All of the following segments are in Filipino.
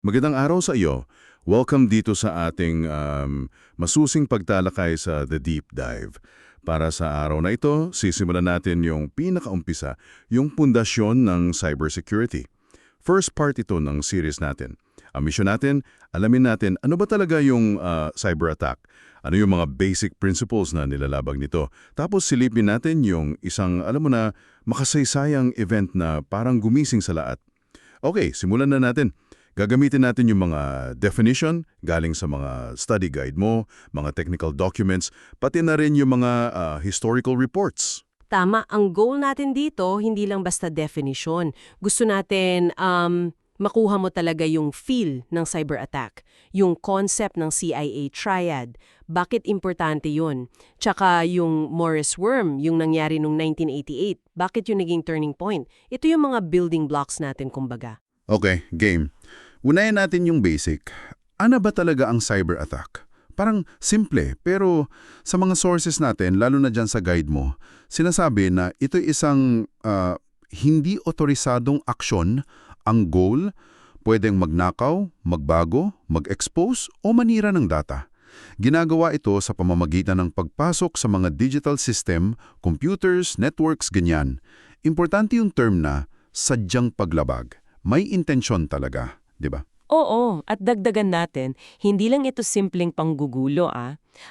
Magandang araw sa iyo. Welcome dito sa ating masusing pagtalakay sa The Deep Dive. Para sa araw na ito, sisimulan natin yung pinakaumpisa, yung pundasyon ng cybersecurity. First part ito ng series natin. Ang mission natin, alamin natin ano ba talaga yung cyber attack? Ano yung mga basic principles na nilalabag nito? Tapos silipin natin yung isang, alam mo na, makasaysayang event na parang gumising sa lahat. Okay, simulan na natin. Gagamitin natin yung mga definition galing sa mga study guide mo, mga technical documents, pati na rin yung mga historical reports. Tama, ang goal natin dito, hindi lang basta definition. Gusto natin makuha mo talaga yung feel ng cyber attack, yung concept ng CIA triad, bakit importante yun. Tsaka yung Morris worm, yung nangyari noong 1988, bakit yung naging turning point. Ito yung mga building blocks natin kumbaga. Okay, game. Unahin natin yung basic. Ano ba talaga ang cyber attack? Parang simple, pero sa mga sources natin, lalo na dyan sa guide mo, sinasabi na ito isang hindi otorisadong aksyon. Ang goal, pwedeng magnakaw, magbago, mag-expose o manira ng data. Ginagawa ito sa pamamagitan ng pagpasok sa mga digital system, computers, networks, ganyan. Importante yung term na sadyang paglabag. May intensyon talaga, di ba? Oo, at dagdagan natin, hindi lang ito simpleng panggugulo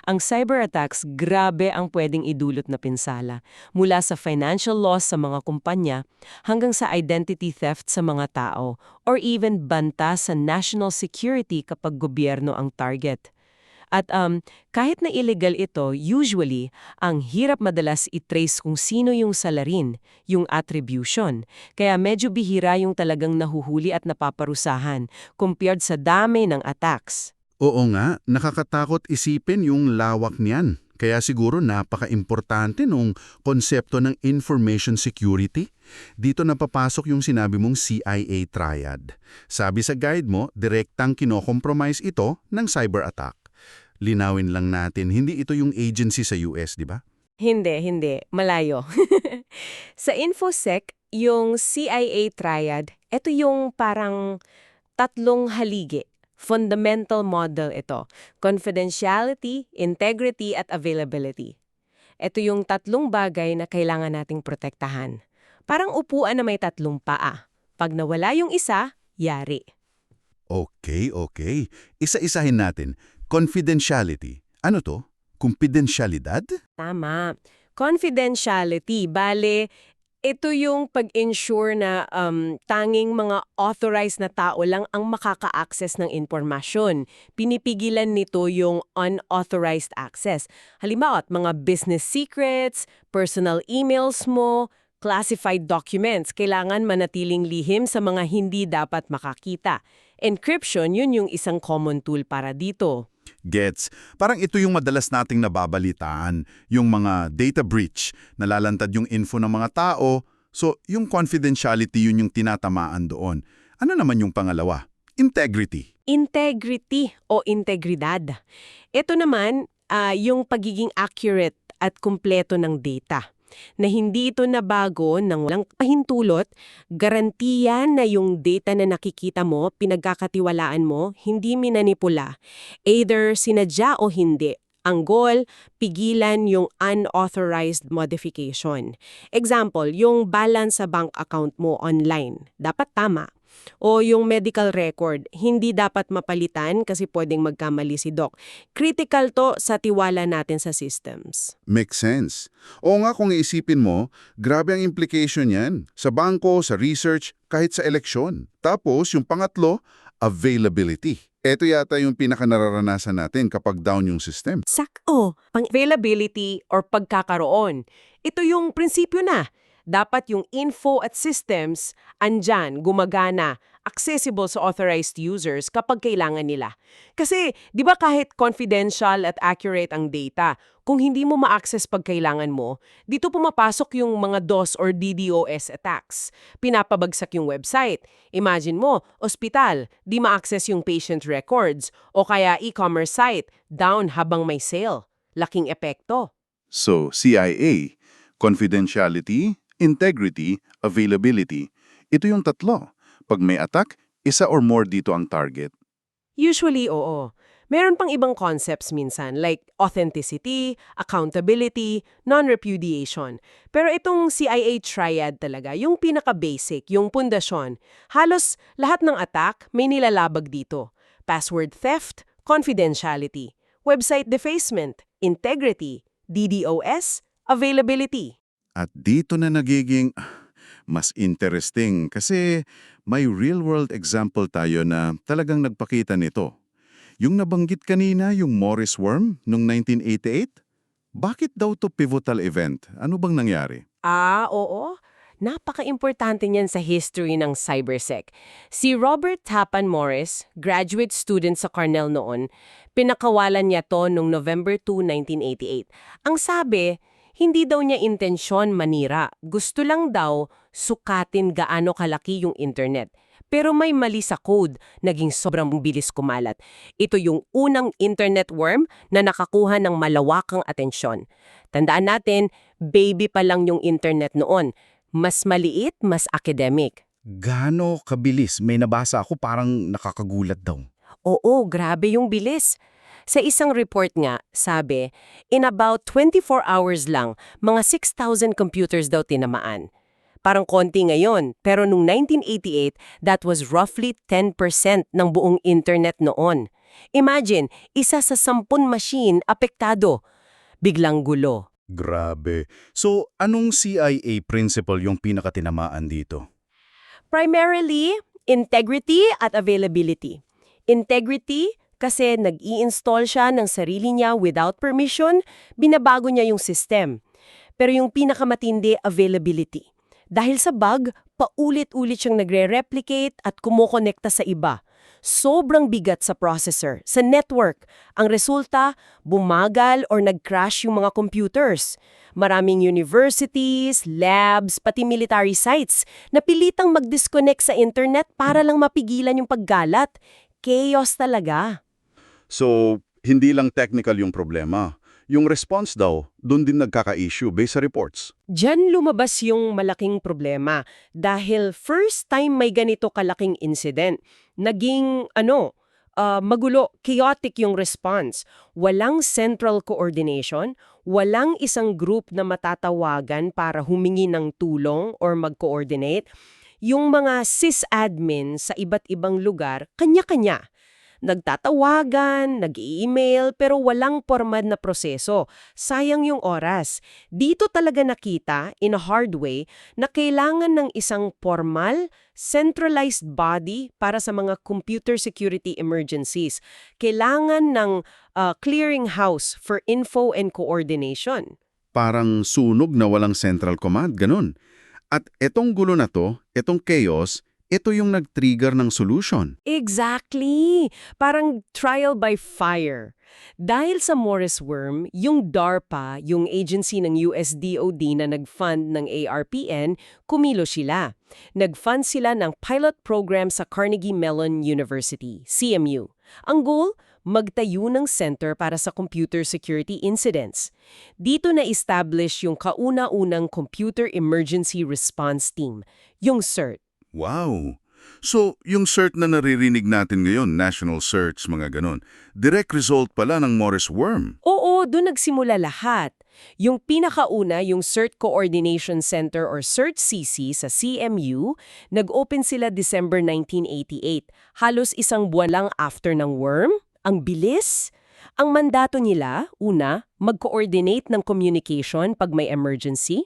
Ang cyber attacks, grabe ang pwedeng idulot na pinsala. Mula sa financial loss sa mga kumpanya, hanggang sa identity theft sa mga tao, or even banta sa national security kapag gobyerno ang target. At kahit na illegal ito, usually, ang hirap madalas i-trace kung sino yung salarin, yung attribution. Kaya medyo bihira yung talagang nahuhuli at napaparusahan compared sa dami ng attacks. Oo nga, nakakatakot isipin yung lawak niyan. Kaya siguro napaka-importante nung konsepto ng information security. Dito napapasok yung sinabi mong CIA triad. Sabi sa guide mo, direktang kinokompromise ito ng cyber attack. Linawin lang natin, hindi ito yung agency sa US, di ba? Hindi. Malayo. Sa InfoSec, yung CIA triad, ito yung parang tatlong haligi. Fundamental model ito. Confidentiality, integrity, at availability. Ito yung tatlong bagay na kailangan nating protektahan. Parang upuan na may tatlong paa. Pag nawala yung isa, yari. Okay. Isa-isahin natin. Confidentiality. Ano to? Kumpidensyalidad? Tama. Confidentiality, bale, ito yung pag-ensure na tanging mga authorized na tao lang ang makaka-access ng impormasyon. Pinipigilan nito yung unauthorized access. Halimbawa, mga business secrets, personal emails mo, classified documents, kailangan manatiling lihim sa mga hindi dapat makakita. Encryption, yun yung isang common tool para dito. Gets. Parang ito yung madalas nating nababalitaan, yung mga data breach, nalalantad yung info ng mga tao, so yung confidentiality yun yung tinatamaan doon. Ano naman yung pangalawa? Integrity. Integrity o integridad. Ito naman, yung pagiging accurate at kumpleto ng data. Na hindi ito nabago ng walang pahintulot, garantiya na yung data na nakikita mo, pinagkakatiwalaan mo, hindi minanipula. Either sinadya o hindi. Ang goal, pigilan yung unauthorized modification. Example, yung balance sa bank account mo online. Dapat tama. O yung medical record, hindi dapat mapalitan kasi pwedeng magkamali si doc. Critical to sa tiwala natin sa systems. Makes sense. Oo nga kung iisipin mo, grabe ang implication yan. Sa bangko, sa research, kahit sa eleksyon. Tapos yung pangatlo, availability. Ito yata yung pinakanararanasan natin kapag down yung system. Availability or pagkakaroon. Ito yung prinsipyo na. Dapat yung info at systems andyan, gumagana, accessible sa authorized users kapag kailangan nila. Kasi, di ba kahit confidential at accurate ang data, kung hindi mo ma-access pag kailangan mo, dito pumapasok yung mga DOS or DDoS attacks. Pinapabagsak yung website. Imagine mo, ospital, di ma-access yung patient records, o kaya e-commerce site, down habang may sale. Laking epekto. So, CIA, confidentiality, integrity, availability. Ito yung tatlo. Pag may attack, isa or more dito ang target? Usually, oo. Meron pang ibang concepts minsan like authenticity, accountability, non-repudiation. Pero itong CIA triad talaga, yung pinaka-basic, yung pundasyon. Halos lahat ng attack may nilalabag dito. Password theft, confidentiality, website defacement, integrity, DDoS, availability. At dito na nagiging mas interesting kasi may real-world example tayo na talagang nagpakita nito. Yung nabanggit kanina, yung Morris Worm noong 1988? Bakit daw to pivotal event? Ano bang nangyari? Oo. Napaka-importante niyan sa history ng cybersec. Si Robert Tappan Morris, graduate student sa Cornell noon, pinakawalan niya to noong November 2, 1988. Ang sabi, hindi daw niya intensyon manira. Gusto lang daw sukatin gaano kalaki yung internet. Pero may mali sa code, naging sobrang bilis kumalat. Ito yung unang internet worm na nakakuha ng malawakang atensyon. Tandaan natin, baby pa lang yung internet noon. Mas maliit, mas academic. Gaano kabilis? May nabasa ako parang nakakagulat daw. Oo, grabe yung bilis. Sa isang report nga, sabi, in about 24 hours lang, mga 6,000 computers daw tinamaan. Parang konti ngayon, pero noong 1988, that was roughly 10% ng buong internet noon. Imagine, isa sa 10 machine apektado. Biglang gulo. Grabe. So, anong CIA principle yung pinakatinamaan dito? Primarily, integrity at availability. Integrity, kasi nag-i-install siya ng sarili niya without permission, binabago niya yung system. Pero yung pinakamatindi, availability. Dahil sa bug, paulit-ulit siyang nagre-replicate at kumokonekta sa iba. Sobrang bigat sa processor, sa network. Ang resulta, bumagal or nag-crash yung mga computers. Maraming universities, labs, pati military sites na pilitang mag-disconnect sa internet para lang mapigilan yung paggalat. Chaos talaga. So, hindi lang technical yung problema. Yung response daw, doon din nagkaka-issue based sa reports. Diyan lumabas yung malaking problema dahil first time may ganito kalaking incident. Naging, magulo, chaotic yung response. Walang central coordination, walang isang group na matatawagan para humingi ng tulong or mag-coordinate. Yung mga sysadmin sa iba't ibang lugar, kanya-kanya. Nagtatawagan, nag-i-email, pero walang formal na proseso. Sayang yung oras. Dito talaga nakita, in a hard way, na kailangan ng isang formal, centralized body para sa mga computer security emergencies. Kailangan ng clearinghouse for info and coordination. Parang sunog na walang central command, ganun. At etong gulo na to, etong chaos, ito yung nag-trigger ng solution. Exactly! Parang trial by fire. Dahil sa Morris Worm, yung DARPA, yung agency ng US DOD na nag-fund ng ARPN, kumilo sila. Nag-fund sila ng pilot program sa Carnegie Mellon University, CMU. Ang goal, magtayo ng center para sa computer security incidents. Dito na-establish yung kauna-unang Computer Emergency Response Team, yung CERT. Wow! So, yung CERT na naririnig natin ngayon, National Search, mga ganon, direct result pala ng Morris Worm. Oo, doon nagsimula lahat. Yung pinakauna, yung CERT Coordination Center or CERT-CC sa CMU, nag-open sila December 1988, halos isang buwan lang after ng worm. Ang bilis! Ang mandato nila, una, mag-coordinate ng communication pag may emergency.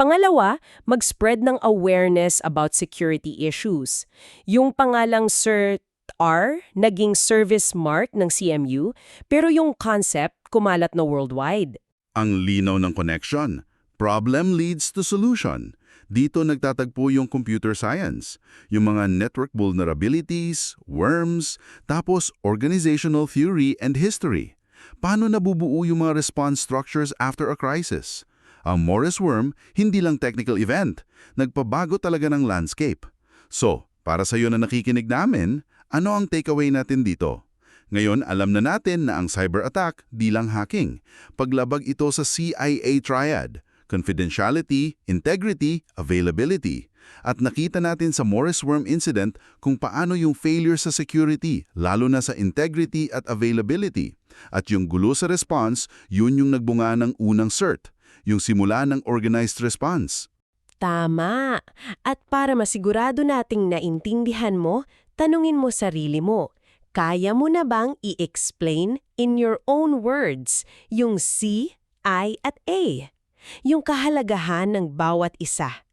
Pangalawa, mag-spread ng awareness about security issues. Yung pangalang CERT-R, naging service mark ng CMU, pero yung concept kumalat na worldwide. Ang linaw ng connection. Problem leads to solution. Dito nagtatagpo yung computer science, yung mga network vulnerabilities, worms, tapos organizational theory and history. Paano nabubuo yung mga response structures after a crisis? Ang Morris Worm, hindi lang technical event. Nagpabago talaga ng landscape. So, para sa iyo na nakikinig namin, ano ang takeaway natin dito? Ngayon, alam na natin na ang cyber attack di lang hacking. Paglabag ito sa CIA triad. confidentiality, integrity, availability. At nakita natin sa Morris Worm incident kung paano yung failure sa security, lalo na sa integrity at availability. At yung gulo sa response, yun yung nagbunga ng unang CERT, yung simula ng organized response. Tama. At para masigurado nating naintindihan mo, tanungin mo sarili mo, kaya mo na bang i-explain in your own words yung C, I at A? Yung kahalagahan ng bawat isa.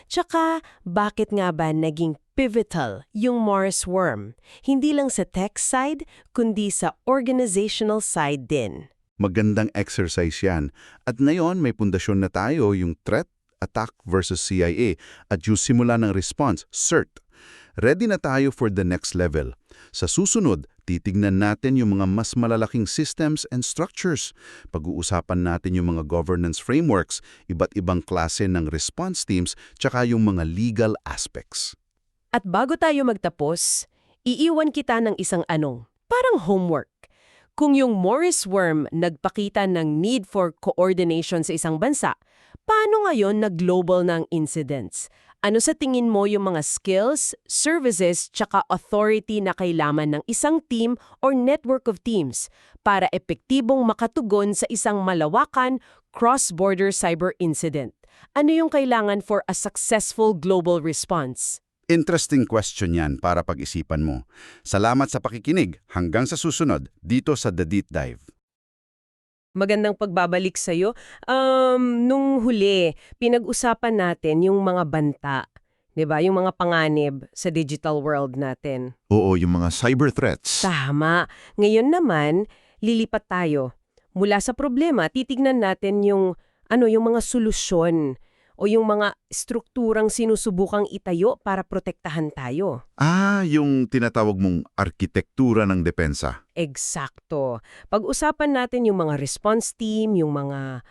Tsaka, bakit nga ba naging pivotal yung Morris Worm? Hindi lang sa tech side, kundi sa organizational side din. Magandang exercise yan. At ngayon may pundasyon na tayo yung threat, attack versus CIA at yung simula ng response, CERT. Ready na tayo for the next level. Sa susunod, titignan natin yung mga mas malalaking systems and structures. Pag-uusapan natin yung mga governance frameworks, iba't ibang klase ng response teams, tsaka yung mga legal aspects. At bago tayo magtapos, iiwan kita ng isang parang homework. Kung yung Morris Worm nagpakita ng need for coordination sa isang bansa, paano ngayon nag-global ng incidents? Ano sa tingin mo yung mga skills, services, tsaka authority na kailangan ng isang team or network of teams para epektibong makatugon sa isang malawakan cross-border cyber incident? Ano yung kailangan for a successful global response? Interesting question yan para pag-isipan mo. Salamat sa pakikinig. Hanggang sa susunod, dito sa The Deep Dive. Magandang pagbabalik sa'yo. Nung huli, pinag-usapan natin yung mga banta, 'di ba? Yung mga panganib sa digital world natin. Oo, yung mga cyber threats. Tama. Ngayon naman, lilipat tayo. Mula sa problema, titignan natin yung mga solusyon o yung mga strukturang sinusubukang itayo para protektahan tayo. Yung tinatawag mong arkitektura ng depensa. Eksakto. Pag-usapan natin yung mga response team, yung mga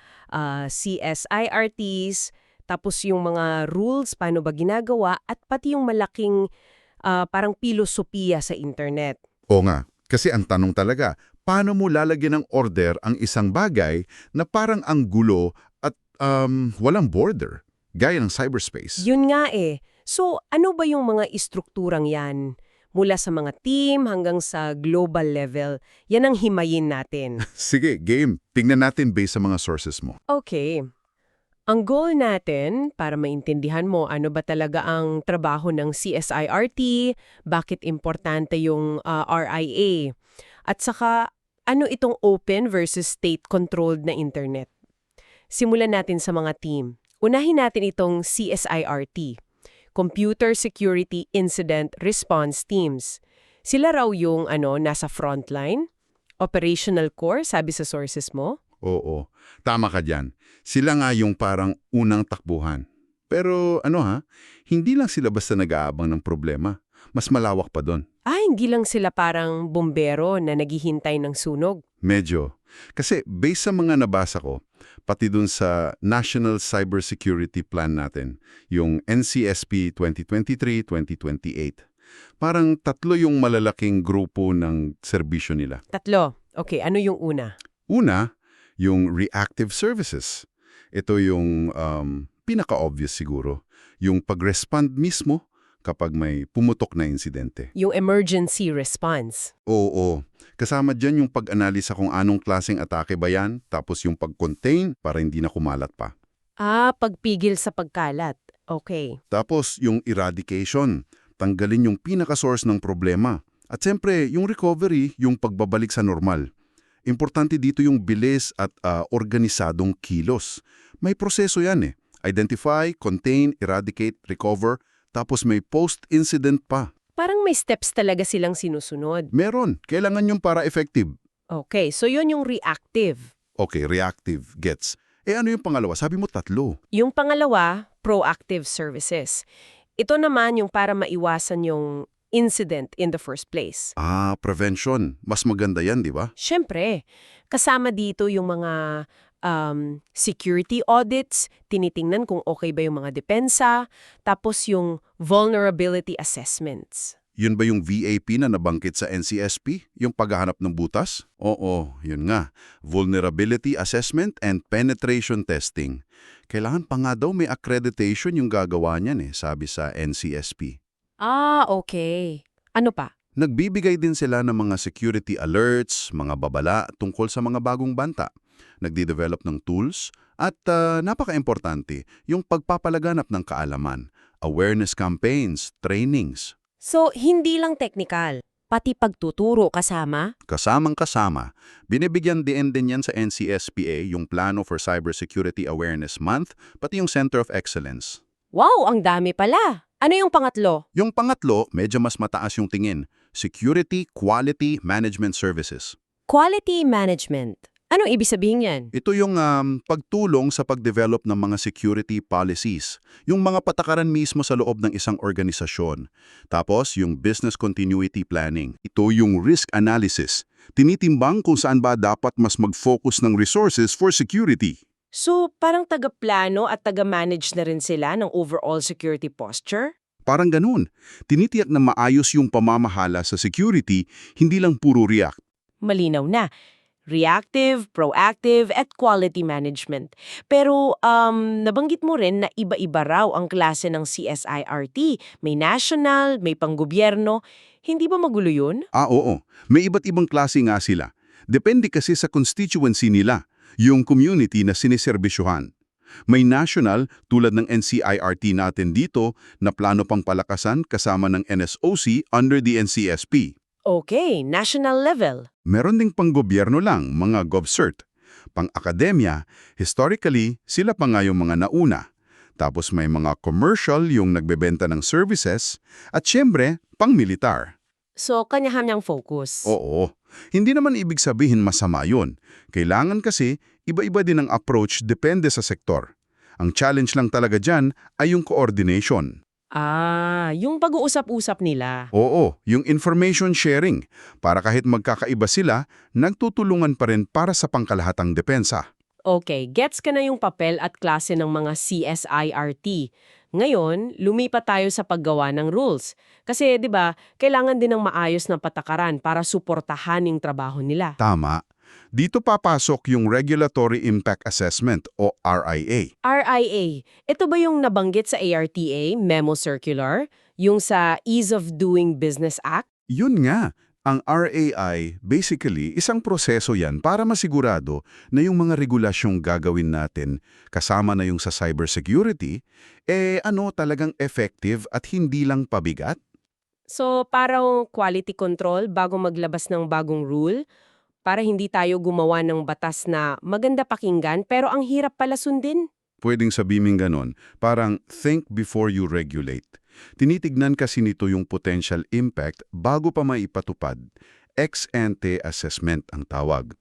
CSIRTs, tapos yung mga rules, paano ba ginagawa, at pati yung malaking parang filosofiya sa internet. O nga, kasi ang tanong talaga, paano mo lalagyan ng order ang isang bagay na parang ang gulo at walang border, gaya ng cyberspace? Yun nga eh. So, ano ba yung mga istrukturang yan? Mula sa mga team hanggang sa global level, yan ang himayin natin. Sige, game. Tingnan natin based sa mga sources mo. Okay. Ang goal natin, para maintindihan mo ano ba talaga ang trabaho ng CSIRT, bakit importante yung RIA, at saka ano itong open versus state-controlled na internet. Simulan natin sa mga team. Unahin natin itong CSIRT, Computer Security Incident Response Teams. Sila raw yung nasa frontline, operational core, sabi sa sources mo. Oo, tama ka dyan. Sila nga yung parang unang takbuhan. Pero hindi lang sila basta nag-aabang ng problema. Mas malawak pa doon. Hindi lang sila parang bombero na naghihintay ng sunog. Medyo. Kasi based sa mga nabasa ko, pati dun sa National Cybersecurity Plan natin, yung NCSP 2023-2028, parang tatlo yung malalaking grupo ng serbisyo nila. Tatlo. Okay, ano yung una? Una, yung reactive services. Ito yung pinaka-obvious siguro. Yung pag-respond mismo kapag may pumutok na insidente. Yung emergency response. Oo. Kasama dyan yung pag-analisa kung anong klaseng atake ba yan, tapos yung pag-contain para hindi na kumalat pa. Pagpigil sa pagkalat. Okay. Tapos yung eradication, tanggalin yung pinaka-source ng problema. At siyempre, yung recovery, yung pagbabalik sa normal. Importante dito yung bilis at organisadong kilos. May proseso yan eh. Identify, contain, eradicate, recover, tapos may post-incident pa. Parang may steps talaga silang sinusunod. Meron. Kailangan yung para effective. Okay, so yun yung reactive. Okay, reactive. Gets. Ano yung pangalawa? Sabi mo tatlo. Yung pangalawa, proactive services. Ito naman yung para maiwasan yung incident in the first place. Prevention. Mas maganda yan, di ba? Siyempre, kasama dito yung mga security audits, tinitingnan kung okay ba yung mga depensa, tapos yung vulnerability assessments. Yun ba yung VAP na nabanggit sa NCSP? Yung paghahanap ng butas? Oo, yun nga. Vulnerability Assessment and Penetration Testing. Kailangan pa nga daw may accreditation yung gagawa niyan sabi sa NCSP. Okay. Ano pa? Nagbibigay din sila ng mga security alerts, mga babala tungkol sa mga bagong banta. Nagdi-develop ng tools at napaka-importante, yung pagpapalaganap ng kaalaman, awareness campaigns, trainings. So, hindi lang technical, pati pagtuturo kasama? Kasamang-kasama, binibigyan din yan sa NCSPA yung Plano for Cybersecurity Awareness Month, pati yung Center of Excellence. Wow, ang dami pala. Ano yung pangatlo? Yung pangatlo, medyo mas mataas yung tingin, Security Quality Management Services. Quality management. Anong ibig sabihin yan? Ito yung pagtulong sa pag-develop ng mga security policies, yung mga patakaran mismo sa loob ng isang organisasyon. Tapos, yung business continuity planning. Ito yung risk analysis. Tinitimbang kung saan ba dapat mas mag-focus ng resources for security. So, parang taga-plano at taga-manage na rin sila ng overall security posture? Parang ganun. Tinitiyak na maayos yung pamamahala sa security, hindi lang puro react. Malinaw na. Reactive, proactive, at quality management. Pero nabanggit mo rin na iba-iba raw ang klase ng CSIRT. May national, may panggobyerno. Hindi ba magulo yun? Oo. May iba't ibang klase nga sila. Depende kasi sa constituency nila, yung community na siniserbisyuhan. May national tulad ng NCIRT natin dito na plano pang palakasan kasama ng NSOC under the NCSP. Okay, national level. Meron ding panggobyerno lang, mga GovCert. Pang-akademya, historically, sila pa nga yung mga nauna. Tapos may mga commercial yung nagbebenta ng services at syempre, pang-militar. So, kanya-kanyang focus. Oo, hindi naman ibig sabihin masama yun. Kailangan kasi, iba-iba din ang approach depende sa sektor. Ang challenge lang talaga dyan ay yung coordination. Yung pag-uusap-usap nila. Oo, yung information sharing. Para kahit magkakaiba sila, nagtutulungan pa rin para sa pangkalahatang depensa. Okay, gets ka na yung papel at klase ng mga CSIRT. Ngayon, lumipat tayo sa paggawa ng rules. Kasi, di ba, kailangan din ng maayos na patakaran para suportahan yung trabaho nila. Tama. Dito papasok yung Regulatory Impact Assessment o RIA. RIA, ito ba yung nabanggit sa ARTA, Memo Circular? Yung sa Ease of Doing Business Act? Yun nga, ang RAI, basically, isang proseso yan para masigurado na yung mga regulasyong gagawin natin, kasama na yung sa cybersecurity, talagang effective at hindi lang pabigat? So, parang quality control bago maglabas ng bagong rule? Para hindi tayo gumawa ng batas na maganda pakinggan pero ang hirap pala sundin? Pwedeng sabihin ganon, parang think before you regulate. Tinitignan kasi nito yung potential impact bago pa maipatupad. Ex-ante assessment ang tawag.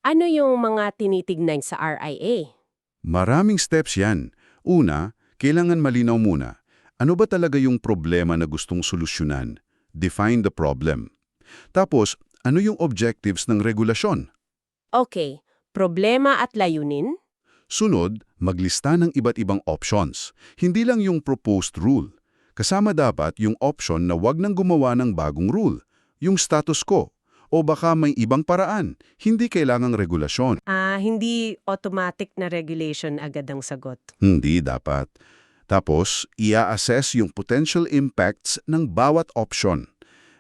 Ano yung mga tinitignan sa RIA? Maraming steps yan. Una, kailangan malinaw muna. Ano ba talaga yung problema na gustong solusyonan? Define the problem. Tapos, ano yung objectives ng regulasyon? Okay, problema at layunin? Sunod, maglista ng iba't ibang options. Hindi lang yung proposed rule. Kasama dapat yung option na wag nang gumawa ng bagong rule, yung status quo, o baka may ibang paraan, hindi kailangang regulasyon. Hindi automatic na regulation agad ang sagot. Hindi dapat. Tapos, ia-assess yung potential impacts ng bawat option.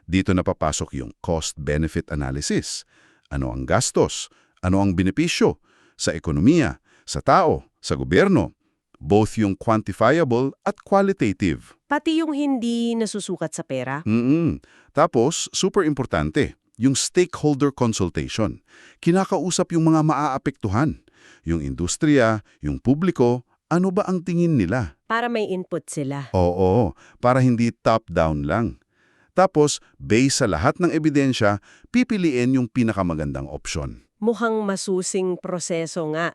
Dito napapasok yung cost-benefit analysis. Ano ang gastos? Ano ang benepisyo? Sa ekonomiya, sa tao, sa gobyerno. Both yung quantifiable at qualitative. Pati yung hindi nasusukat sa pera? Tapos, super importante, yung stakeholder consultation. Kinakausap yung mga maaapektuhan. Yung industriya, yung publiko, ano ba ang tingin nila? Para may input sila. Oo, para hindi top-down lang. Tapos, based sa lahat ng ebidensya, pipiliin yung pinakamagandang opsyon. Mukhang masusing proseso nga.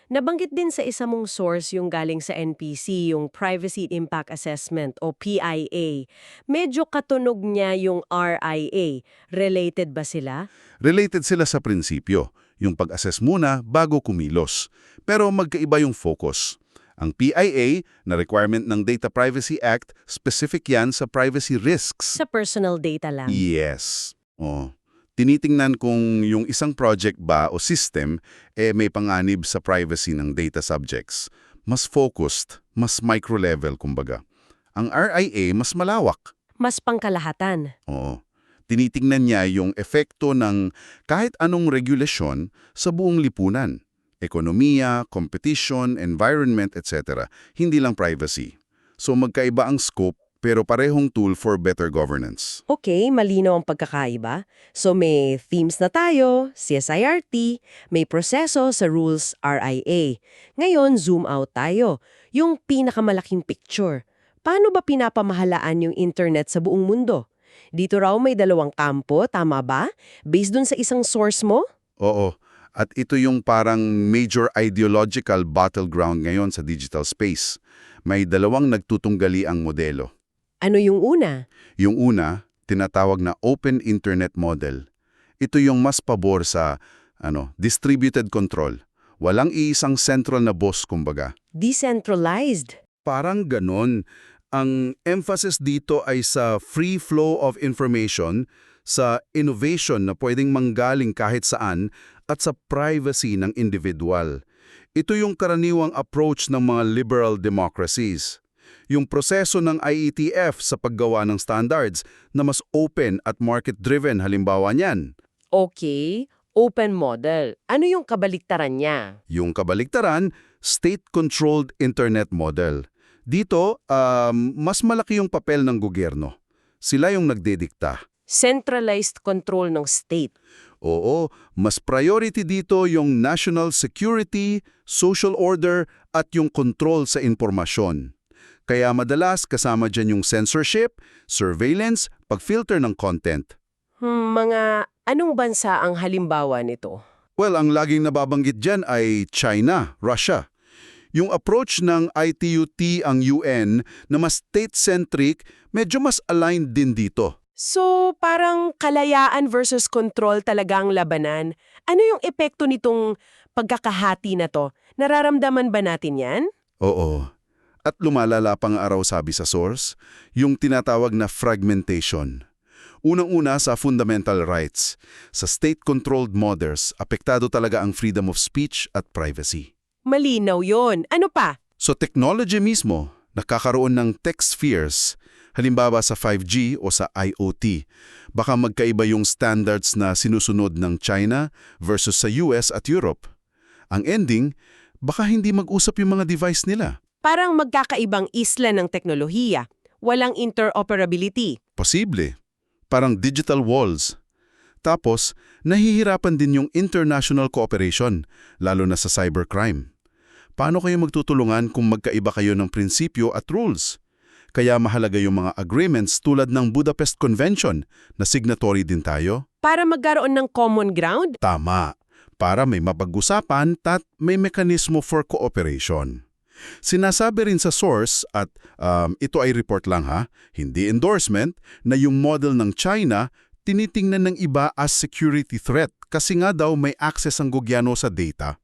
Nabanggit din sa isa mong source yung galing sa NPC, yung Privacy Impact Assessment o PIA. Medyo katunog niya yung RIA. Related ba sila? Related sila sa prinsipyo, yung pag-assess muna bago kumilos. Pero magkaiba yung focus. Ang PIA, na requirement ng Data Privacy Act, specific yan sa privacy risks. Sa personal data lang. Yes. Tinitingnan kung yung isang project ba o system may panganib sa privacy ng data subjects. Mas focused, mas micro-level kumbaga. Ang RIA mas malawak. Mas pangkalahatan. Oo. Tinitingnan niya yung epekto ng kahit anong regulasyon sa buong lipunan. Ekonomiya, competition, environment, etc. Hindi lang privacy. So magkaiba ang scope pero parehong tool for better governance. Okay, malinaw ang pagkakaiba. So may themes na tayo, CSIRT, may proseso sa rules RIA. Ngayon, zoom out tayo. Yung pinakamalaking picture. Paano ba pinapamahalaan yung internet sa buong mundo? Dito raw may dalawang kampo, tama ba? Based dun sa isang source mo? Oo. At ito yung parang major ideological battleground ngayon sa digital space. May dalawang nagtutunggali ang modelo. Ano yung una? Yung una, tinatawag na open internet model. Ito yung mas pabor sa distributed control. Walang iisang central na boss kumbaga. Decentralized. Parang ganon. Ang emphasis dito ay sa free flow of information, sa innovation na pwedeng manggaling kahit saan, at sa privacy ng individual. Ito yung karaniwang approach ng mga liberal democracies. Yung proseso ng IETF sa paggawa ng standards na mas open at market-driven halimbawa niyan. Okay, open model. Ano yung kabaliktaran niya? Yung kabaliktaran, state-controlled internet model. Dito, mas malaki yung papel ng gobyerno. Sila yung nagdedikta. Centralized control ng state. Oo, mas priority dito yung national security, social order at yung control sa impormasyon. Kaya madalas kasama dyan yung censorship, surveillance, pag-filter ng content. Mga anong bansa ang halimbawa nito? Well, ang laging nababanggit dyan ay China, Russia. Yung approach ng ITUT ang UN na mas state-centric, medyo mas aligned din dito. So, parang kalayaan versus control talaga ang labanan. Ano yung epekto nitong pagkakahati na to? Nararamdaman ba natin yan? Oo. At lumalala pang araw sabi sa source, yung tinatawag na fragmentation. Unang-una sa fundamental rights. Sa state-controlled models, apektado talaga ang freedom of speech at privacy. Malinaw yon. Ano pa? So technology mismo, nakakaroon ng tech spheres, halimbawa sa 5G o sa IoT. Baka magkaiba yung standards na sinusunod ng China versus sa US at Europe. Ang ending, baka hindi mag-usap yung mga device nila. Parang magkakaibang isla ng teknolohiya. Walang interoperability. Posible. Parang digital walls. Tapos, nahihirapan din yung international cooperation, lalo na sa cybercrime. Paano kayo magtutulungan kung magkaiba kayo ng prinsipyo at rules? Kaya mahalaga yung mga agreements tulad ng Budapest Convention na signatory din tayo. Para magkaroon ng common ground? Tama. Para may mapag-usapan at may mekanismo for cooperation. Sinasabi rin sa source at ito ay report lang hindi endorsement, na yung model ng China tinitingnan ng iba as security threat kasi nga daw may access ang gobyerno sa data,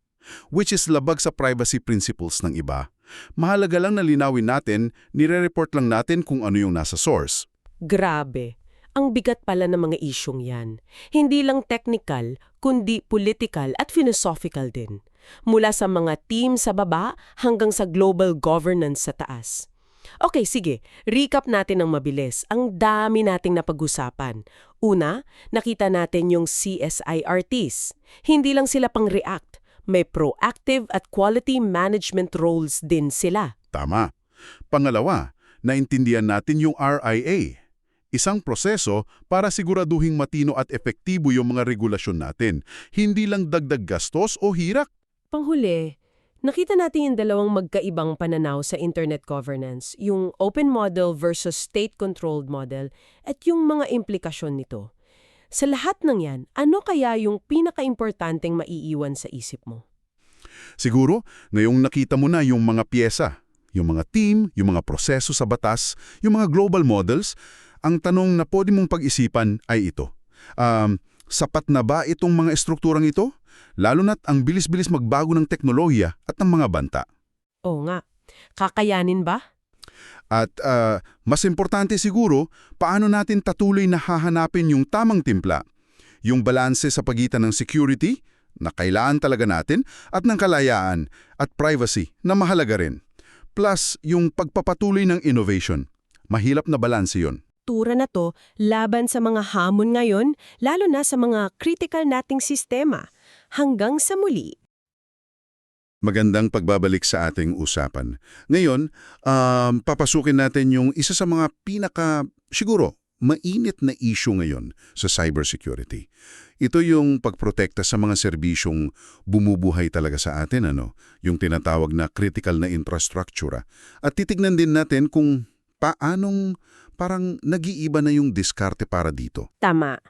which is labag sa privacy principles ng iba. Mahalaga lang na linawin natin, nire-report lang natin kung ano yung nasa source. Grabe. Ang bigat pala ng mga isyong yan. Hindi lang technical, kundi political at philosophical din. Mula sa mga team sa baba hanggang sa global governance sa taas. Okay, sige. Recap natin ng mabilis. Ang dami nating napag-usapan. Una, nakita natin yung CSIRTs. Hindi lang sila pang-react. May proactive at quality management roles din sila. Tama. Pangalawa, naintindihan natin yung RIA. Isang proseso para siguraduhing matino at epektibo yung mga regulasyon natin. Hindi lang dagdag gastos o hirak. Panghuli, nakita natin yung dalawang magkaibang pananaw sa internet governance, yung open model versus state-controlled model at yung mga implikasyon nito. Sa lahat ng yan, ano kaya yung pinaka-importanteng maiiwan sa isip mo? Siguro, ngayong nakita mo na yung mga pyesa, yung mga team, yung mga proseso sa batas, yung mga global models, ang tanong na pwede mong pag-isipan ay ito. Sapat na ba itong mga estrukturang ito? Lalo na't ang bilis-bilis magbago ng teknolohiya at ng mga banta. Oo nga. Kakayanin ba? At mas importante siguro, paano natin patuloy na hahanapin yung tamang timpla? Yung balanse sa pagitan ng security, na kailangan talaga natin at ng kalayaan at privacy na mahalaga rin. Plus, yung pagpapatuloy ng innovation. Mahirap na balanse yun. Tura na to laban sa mga hamon ngayon, lalo na sa mga critical nating sistema. Hanggang sa muli. Magandang pagbabalik sa ating usapan. Ngayon, papasukin natin yung isa sa mga siguro, mainit na issue ngayon sa cybersecurity. Ito yung pagprotekta sa mga serbisyong bumubuhay talaga sa atin, yung tinatawag na critical na infrastructure. At titignan din natin kung paanong parang nag-iiba na yung diskarte para dito. Tama.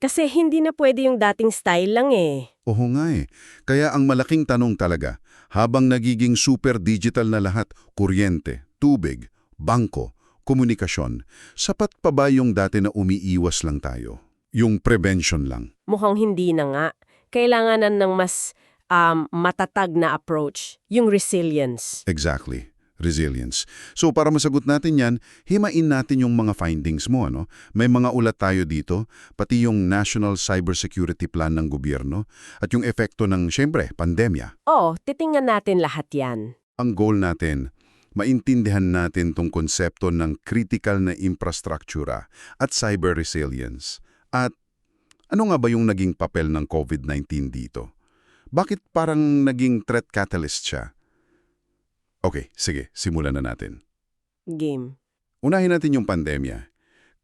Kasi hindi na pwede yung dating style lang eh. Oo nga eh. Kaya ang malaking tanong talaga, habang nagiging super digital na lahat, kuryente, tubig, bangko, komunikasyon, sapat pa ba yung dati na umiiwas lang tayo? Yung prevention lang? Mukhang hindi na nga. Kailangan ng mas matatag na approach, yung resilience. Exactly. Resilience. So para masagot natin yan, himain natin yung mga findings mo. May mga ulat tayo dito, pati yung National Cybersecurity Plan ng gobyerno at yung epekto ng, syempre, pandemya. Oo, titingnan natin lahat yan. Ang goal natin, maintindihan natin tong konsepto ng critical na infrastruktura at cyber resilience. At ano nga ba yung naging papel ng COVID-19 dito? Bakit parang naging threat catalyst siya? Okay, sige, simulan na natin. Game. Unahin natin yung pandemya.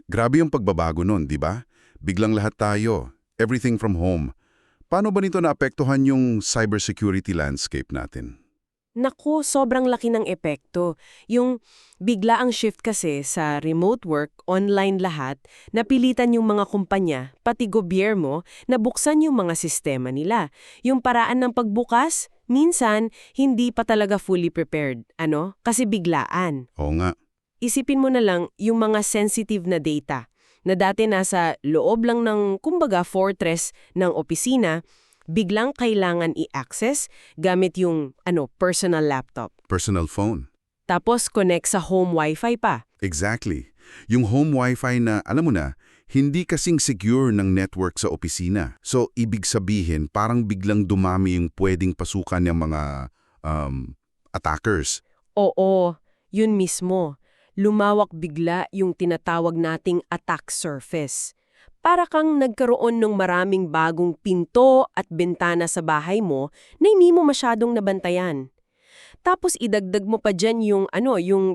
Grabe yung pagbabago nun, di ba? Biglang lahat tayo, everything from home. Paano ba nito naapektuhan yung cybersecurity landscape natin? Naku, sobrang laki ng epekto. Yung bigla ang shift kasi sa remote work, online lahat, napilitan yung mga kumpanya, pati gobyerno, na buksan yung mga sistema nila. Yung paraan ng pagbukas, minsan, hindi pa talaga fully prepared. Kasi biglaan. Oo nga. Isipin mo na lang yung mga sensitive na data na dati nasa loob lang ng, kumbaga, fortress ng opisina, biglang kailangan i-access gamit yung personal laptop. Personal phone. Tapos connect sa home wifi pa. Exactly. Yung home wifi na, alam mo na, hindi kasing secure ng network sa opisina. So, ibig sabihin, parang biglang dumami yung pwedeng pasukan ng mga attackers. Oo, yun mismo. Lumawak bigla yung tinatawag nating attack surface. Para kang nagkaroon ng maraming bagong pinto at bintana sa bahay mo na hindi mo masyadong nabantayan. Tapos idagdag mo pa dyan yung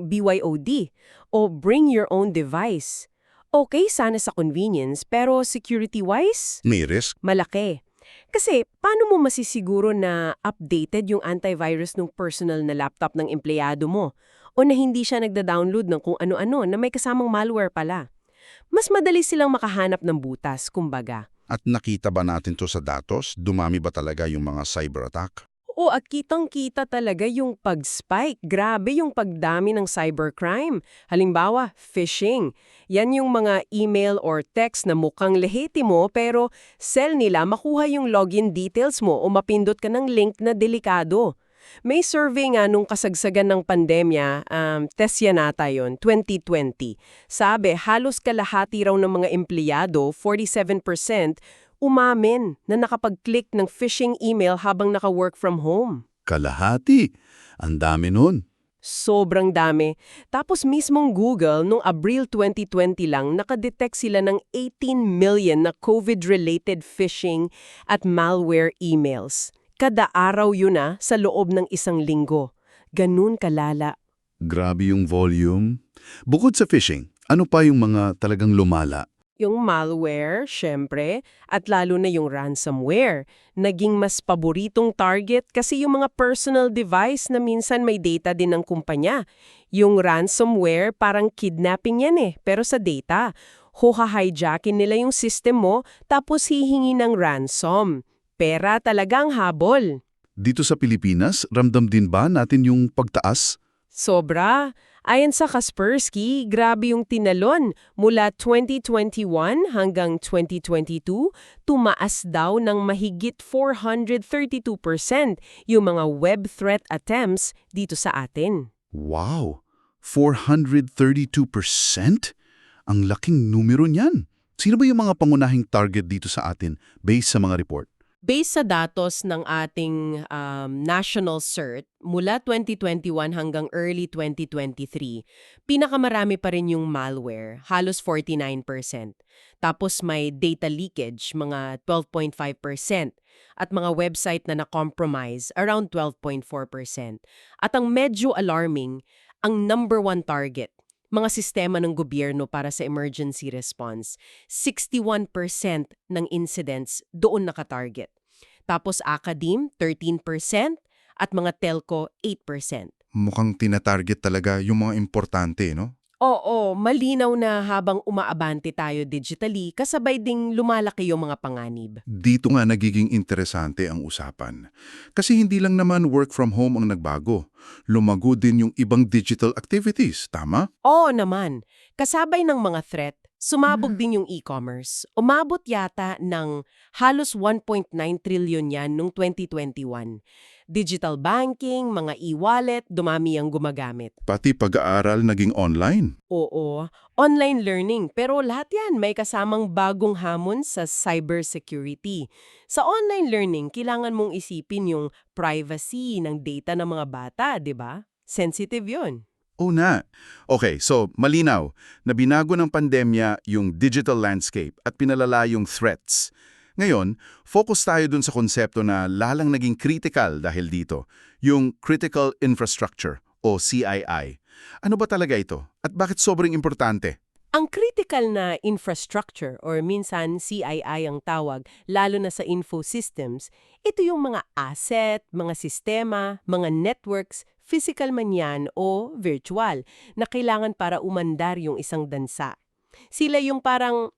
BYOD o Bring Your Own Device. Okay, sana sa convenience, pero security-wise, May risk? malaki. Kasi paano mo masisiguro na updated yung antivirus ng personal na laptop ng empleyado mo o na hindi siya nagda-download ng kung ano-ano na may kasamang malware pala? Mas madali silang makahanap ng butas, kumbaga. At nakita ba natin to sa datos? Dumami ba talaga yung mga cyber attack? Oo, at kitang-kita talaga yung pag-spike. Grabe yung pagdami ng cybercrime. Halimbawa, phishing. Yan yung mga email or text na mukhang lehitimo pero sell nila makuha yung login details mo o mapindot ka ng link na delikado. May survey nga nung kasagsagan ng pandemya, test yan ata yun, 2020. Sabi, halos kalahati raw ng mga empleyado, 47%, umamin na nakapag-click ng phishing email habang naka-work from home. Kalahati. Ang dami nun. Sobrang dami. Tapos mismong Google, noong Abril 2020 lang, nakadetect sila ng 18 million na COVID-related phishing at malware emails. Kada araw yun sa loob ng isang linggo. Ganun kalala. Grabe yung volume. Bukod sa phishing, ano pa yung mga talagang lumala? Yung malware, syempre, at lalo na yung ransomware. Naging mas paboritong target kasi yung mga personal device na minsan may data din ng kumpanya. Yung ransomware, parang kidnapping yan pero sa data. Hijackin nila yung system mo tapos hihingi ng ransom. Pera talagang habol. Dito sa Pilipinas, ramdam din ba natin yung pagtaas? Sobra. Ayon sa Kaspersky, grabe yung tinalon. Mula 2021 hanggang 2022, tumaas daw ng mahigit 432% yung mga web threat attempts dito sa atin. Wow! 432%? Ang laking numero niyan. Sino ba yung mga pangunahing target dito sa atin based sa mga report? Based sa datos ng ating national CERT, mula 2021 hanggang early 2023, pinakamarami pa rin yung malware, halos 49%. Tapos may data leakage, mga 12.5%. At mga website na na-compromise, around 12.4%. At ang medyo alarming, ang number one target, mga sistema ng gobyerno para sa emergency response, 61% ng incidents doon nakatarget. Tapos academe, 13% at mga telco, 8%. Mukhang tinatarget talaga yung mga importante, no? Oo, malinaw na habang umaabante tayo digitally, kasabay ding lumalaki yung mga panganib. Dito nga nagiging interesante ang usapan. Kasi hindi lang naman work from home ang nagbago. Lumago din yung ibang digital activities, tama? Oo naman, kasabay ng mga threat, sumabog din yung e-commerce. Umabot yata ng halos 1.9 trillion yan noong 2021. Digital banking, mga e-wallet, dumami ang gumagamit. Pati pag-aaral naging online. Oo, online learning. Pero lahat yan may kasamang bagong hamon sa cybersecurity. Sa online learning, kailangan mong isipin yung privacy ng data ng mga bata, di ba? Sensitive yun. Una. Okay, so malinaw na binago ng pandemya yung digital landscape at pinalala yung threats. Ngayon, focus tayo dun sa konsepto na lalang naging critical dahil dito, yung Critical Infrastructure o CII. Ano ba talaga ito? At bakit sobrang importante? Ang critical na infrastructure or minsan CII ang tawag, lalo na sa info systems, ito yung mga asset, mga sistema, mga networks, physical man yan o virtual, na kailangan para umandar yung isang bansa. Sila yung parang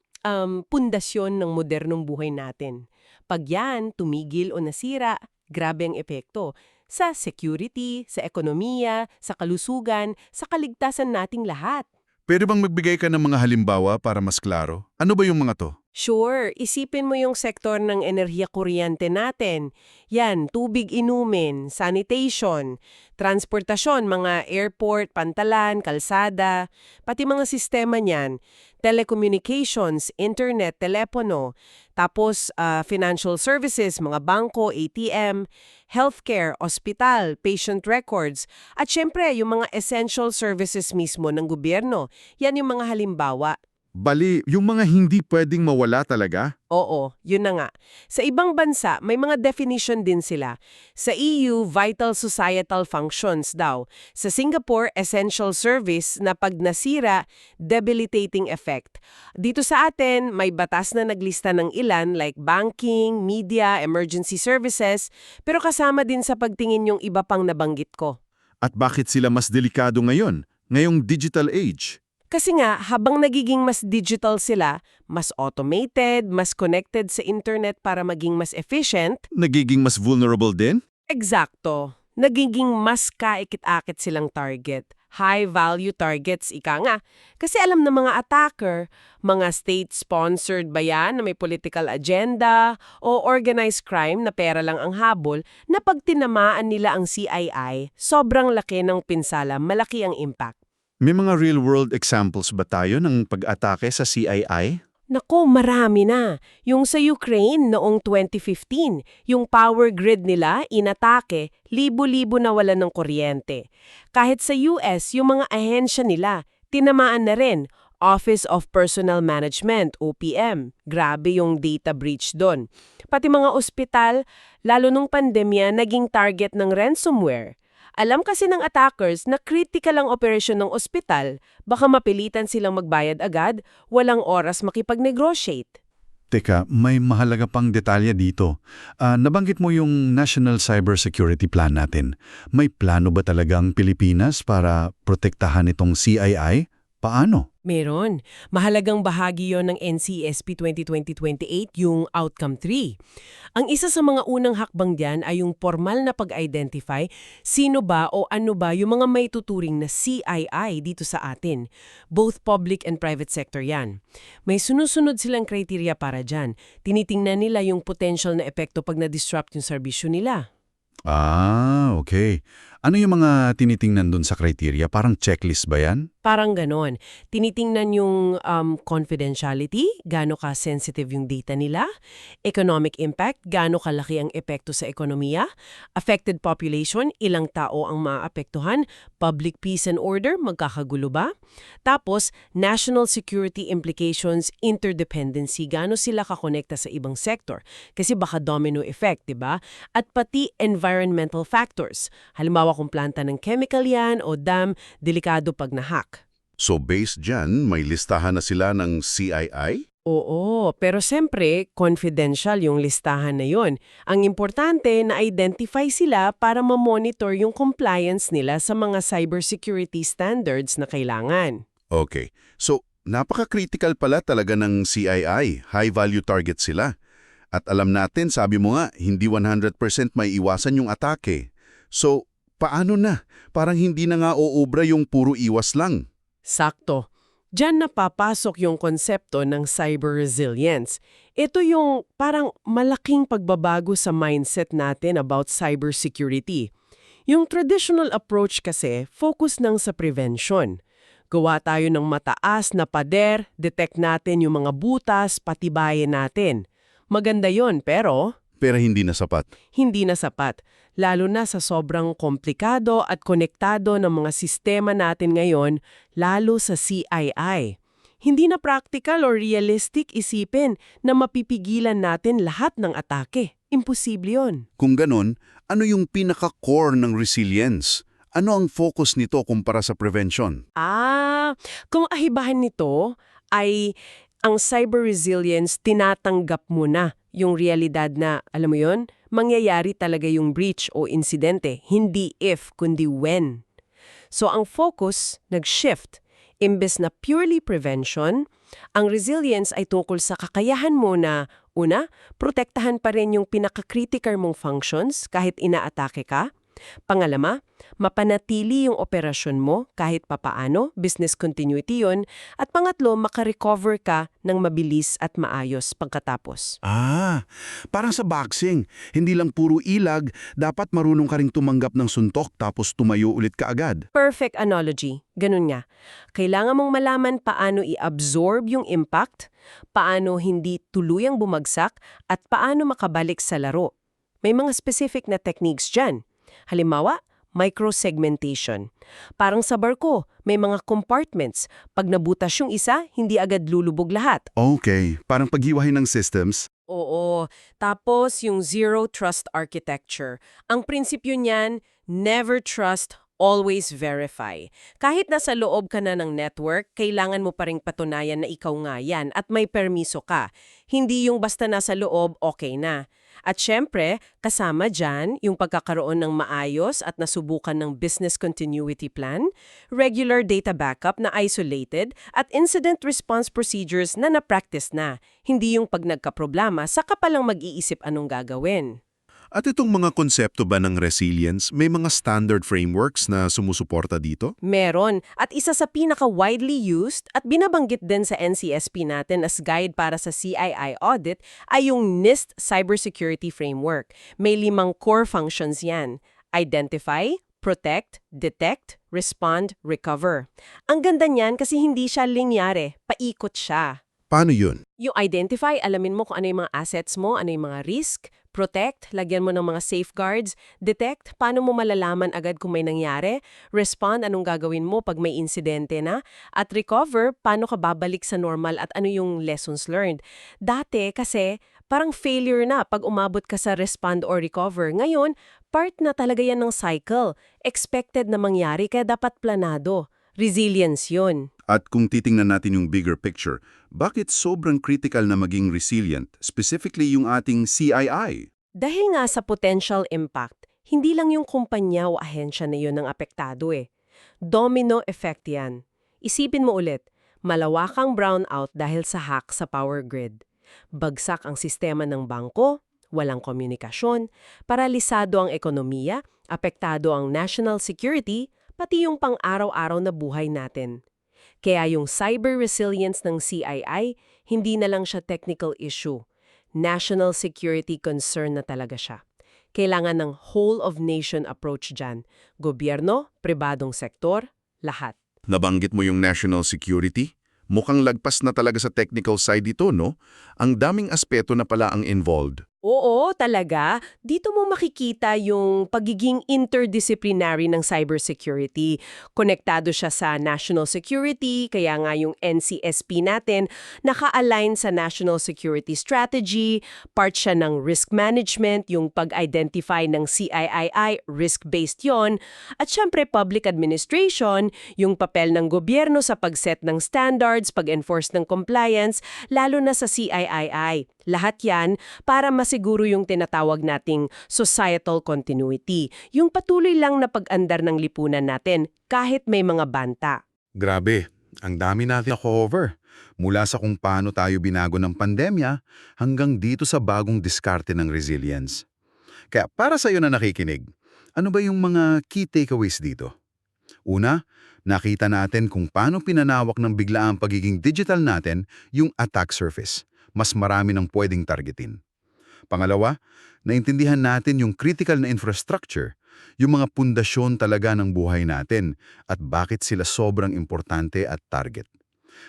pundasyon ng modernong buhay natin. Pag yan tumigil o nasira, grabe ang epekto sa security, sa ekonomiya, sa kalusugan, sa kaligtasan nating lahat. Pwede bang magbigay ka ng mga halimbawa para mas klaro? Ano ba yung mga to? Sure, isipin mo yung sektor ng enerhiya kuryente natin. Yan, tubig inumin, sanitation, transportasyon, mga airport, pantalan, kalsada, pati mga sistema niyan, telecommunications, internet, telepono, tapos financial services, mga bangko, ATM, healthcare, ospital, patient records, at syempre yung mga essential services mismo ng gobyerno. Yan yung mga halimbawa. Bali, yung mga hindi pwedeng mawala talaga? Oo, yun na nga. Sa ibang bansa, may mga definition din sila. Sa EU, vital societal functions daw. Sa Singapore, essential service na pag nasira, debilitating effect. Dito sa atin, may batas na naglista ng ilan like banking, media, emergency services, pero kasama din sa pagtingin yung iba pang nabanggit ko. At bakit sila mas delikado ngayon? Ngayong digital age? Kasi nga, habang nagiging mas digital sila, mas automated, mas connected sa internet para maging mas efficient, Nagiging mas vulnerable din? eksakto, nagiging mas kaikit-akit silang target. High-value targets, ika nga. Kasi alam ng mga attacker, mga state-sponsored ba yan na may political agenda o organized crime na pera lang ang habol, na pag tinamaan nila ang CII, sobrang laki ng pinsala, malaki ang impact. May mga real-world examples ba tayo ng pag-atake sa CII? Nako, marami na. Yung sa Ukraine noong 2015, yung power grid nila inatake, libo-libo na wala ng kuryente. Kahit sa US, yung mga ahensya nila, tinamaan na rin. Office of Personnel Management, OPM. Grabe yung data breach doon. Pati mga ospital, lalo nung pandemya, naging target ng ransomware. Alam kasi ng attackers na critical ang operasyon ng ospital, baka mapilitan silang magbayad agad, walang oras makipag-negotiate. Teka, may mahalaga pang detalye dito. Nabanggit mo yung National Cybersecurity Plan natin. May plano ba talagang Pilipinas para protektahan itong CII? Paano? Meron. Mahalagang bahagi yon ng NCSP 2020-28, yung Outcome 3. Ang isa sa mga unang hakbang diyan ay yung formal na pag-identify sino ba o ano ba yung mga may tuturing na CII dito sa atin. Both public and private sector yan. May sunod-sunod silang kriteriya para dyan. Tinitingnan nila yung potential na epekto pag na-disrupt yung serbisyo nila. Okay. Ano yung mga tinitingnan dun sa criteria? Parang checklist ba yan? Parang ganon. Tinitingnan yung confidentiality, gaano ka-sensitive yung data nila, economic impact, gaano kalaki ang epekto sa ekonomiya, affected population, ilang tao ang maapektuhan, public peace and order, magkakagulo ba? Tapos, national security implications, interdependency, gaano sila kakonekta sa ibang sector. Kasi baka domino effect, di ba? At pati environmental factors. Halimbawa kung planta ng chemical yan o dam, delikado pag nahack. So based dyan, may listahan na sila ng CII? Oo, pero siyempre, confidential yung listahan na yon. Ang importante na identify sila para ma-monitor yung compliance nila sa mga cybersecurity standards na kailangan. Okay. So, napaka-critical pala talaga ng CII. High-value target sila. At alam natin, sabi mo nga, hindi 100% may iwasan yung atake. So, paano na? Parang hindi na nga uubra yung puro iwas lang. Sakto. Diyan napapasok yung konsepto ng cyber resilience. Ito yung parang malaking pagbabago sa mindset natin about cybersecurity. Yung traditional approach kasi, focus nang sa prevention. Gawa tayo ng mataas na pader, detect natin yung mga butas, patibayin natin. Maganda yon pero Pero hindi na sapat. hindi na sapat, lalo na sa sobrang komplikado at konektado ng mga sistema natin ngayon, lalo sa CII. Hindi na practical or realistic isipin na mapipigilan natin lahat ng atake. Imposible yun. Kung ganon, ano yung pinaka-core ng resilience? Ano ang focus nito kumpara sa prevention? Kung ahibahan nito ay ang cyber resilience tinatanggap mo na yung realidad na, alam mo yon, mangyayari talaga yung breach o insidente, hindi if, kundi when. So ang focus nag-shift. Imbes na purely prevention, ang resilience ay tungkol sa kakayahan mo na, una, protektahan pa rin yung pinaka-critical mong functions kahit inaatake ka. Pangalama, mapanatili yung operasyon mo kahit papaano, business continuity yun. At pangatlo, makarecover ka ng mabilis at maayos pagkatapos. Parang sa boxing. Hindi lang puro ilag, dapat marunong ka ring tumanggap ng suntok tapos tumayo ulit ka agad. Perfect analogy. Ganun nga. Kailangan mong malaman paano i-absorb yung impact, paano hindi tuluyang bumagsak, at paano makabalik sa laro. May mga specific na techniques dyan. Halimbawa, microsegmentation. Parang sa barko, may mga compartments. Pag nabutas yung isa, hindi agad lulubog lahat. Okay, parang paghiwahin ng systems. Oo. Tapos yung zero trust architecture. Ang prinsipyo niyan, never trust, always verify. Kahit nasa loob ka na ng network, kailangan mo pa ring patunayan na ikaw nga yan at may permiso ka. Hindi yung basta nasa loob, okay na. At syempre, kasama dyan yung pagkakaroon ng maayos at nasubukan ng business continuity plan, regular data backup na isolated, at incident response procedures na na-practice na. Hindi yung pag nagkaproblema, saka palang mag-iisip anong gagawin. At itong mga konsepto ba ng resilience, may mga standard frameworks na sumusuporta dito? Meron. At isa sa pinaka-widely used at binabanggit din sa NCSP natin as guide para sa CII audit ay yung NIST Cybersecurity Framework. May 5 core functions yan. Identify, protect, detect, respond, recover. Ang ganda niyan kasi hindi siya linyare, paikot siya. Paano yun? Yung identify, alamin mo kung ano yung mga assets mo, ano yung mga risk. Protect, lagyan mo ng mga safeguards. Detect, paano mo malalaman agad kung may nangyari. Respond, anong gagawin mo pag may insidente na. At recover, paano ka babalik sa normal at ano yung lessons learned. Dati kasi parang failure na pag umabot ka sa respond or recover. Ngayon, part na talaga yan ng cycle. Expected na mangyari kaya dapat planado. Resilience yun. At kung titingnan natin yung bigger picture, bakit sobrang critical na maging resilient, specifically yung ating CII? Dahil nga sa potential impact, hindi lang yung kumpanya o ahensya na yun ang apektado eh. Domino effect yan. Isipin mo ulit, malawakang brownout dahil sa hack sa power grid. Bagsak ang sistema ng bangko, walang komunikasyon, paralisado ang ekonomiya, apektado ang national security, pati yung pang-araw-araw na buhay natin. Kaya yung cyber resilience ng CII, hindi na lang siya technical issue. National security concern na talaga siya. Kailangan ng whole-of-nation approach dyan. Gobyerno, pribadong sektor, lahat. Nabanggit mo yung national security? Mukhang lagpas na talaga sa technical side ito, no? Ang daming aspeto na pala ang involved. Oo, talaga. Dito mo makikita yung pagiging interdisciplinary ng cybersecurity. Konektado siya sa national security, kaya nga yung NCSP natin naka-align sa national security strategy, part siya ng risk management, yung pag-identify ng CIII, risk-based yon, at syempre public administration, yung papel ng gobyerno sa pag-set ng standards, pag-enforce ng compliance, lalo na sa CIII. Lahat yan para masiguro yung tinatawag nating societal continuity, yung patuloy lang na pag-andar ng lipunan natin kahit may mga banta. Grabe, ang dami natin na-cover. Mula sa kung paano tayo binago ng pandemya hanggang dito sa bagong diskarte ng resilience. Kaya para sa iyo na nakikinig, ano ba yung mga key takeaways dito? Una, nakita natin kung paano pinanawak ng biglaang pagiging digital natin yung attack surface. Mas marami ng pwedeng targetin. Pangalawa, naintindihan natin yung critical na infrastructure, yung mga pundasyon talaga ng buhay natin at bakit sila sobrang importante at target.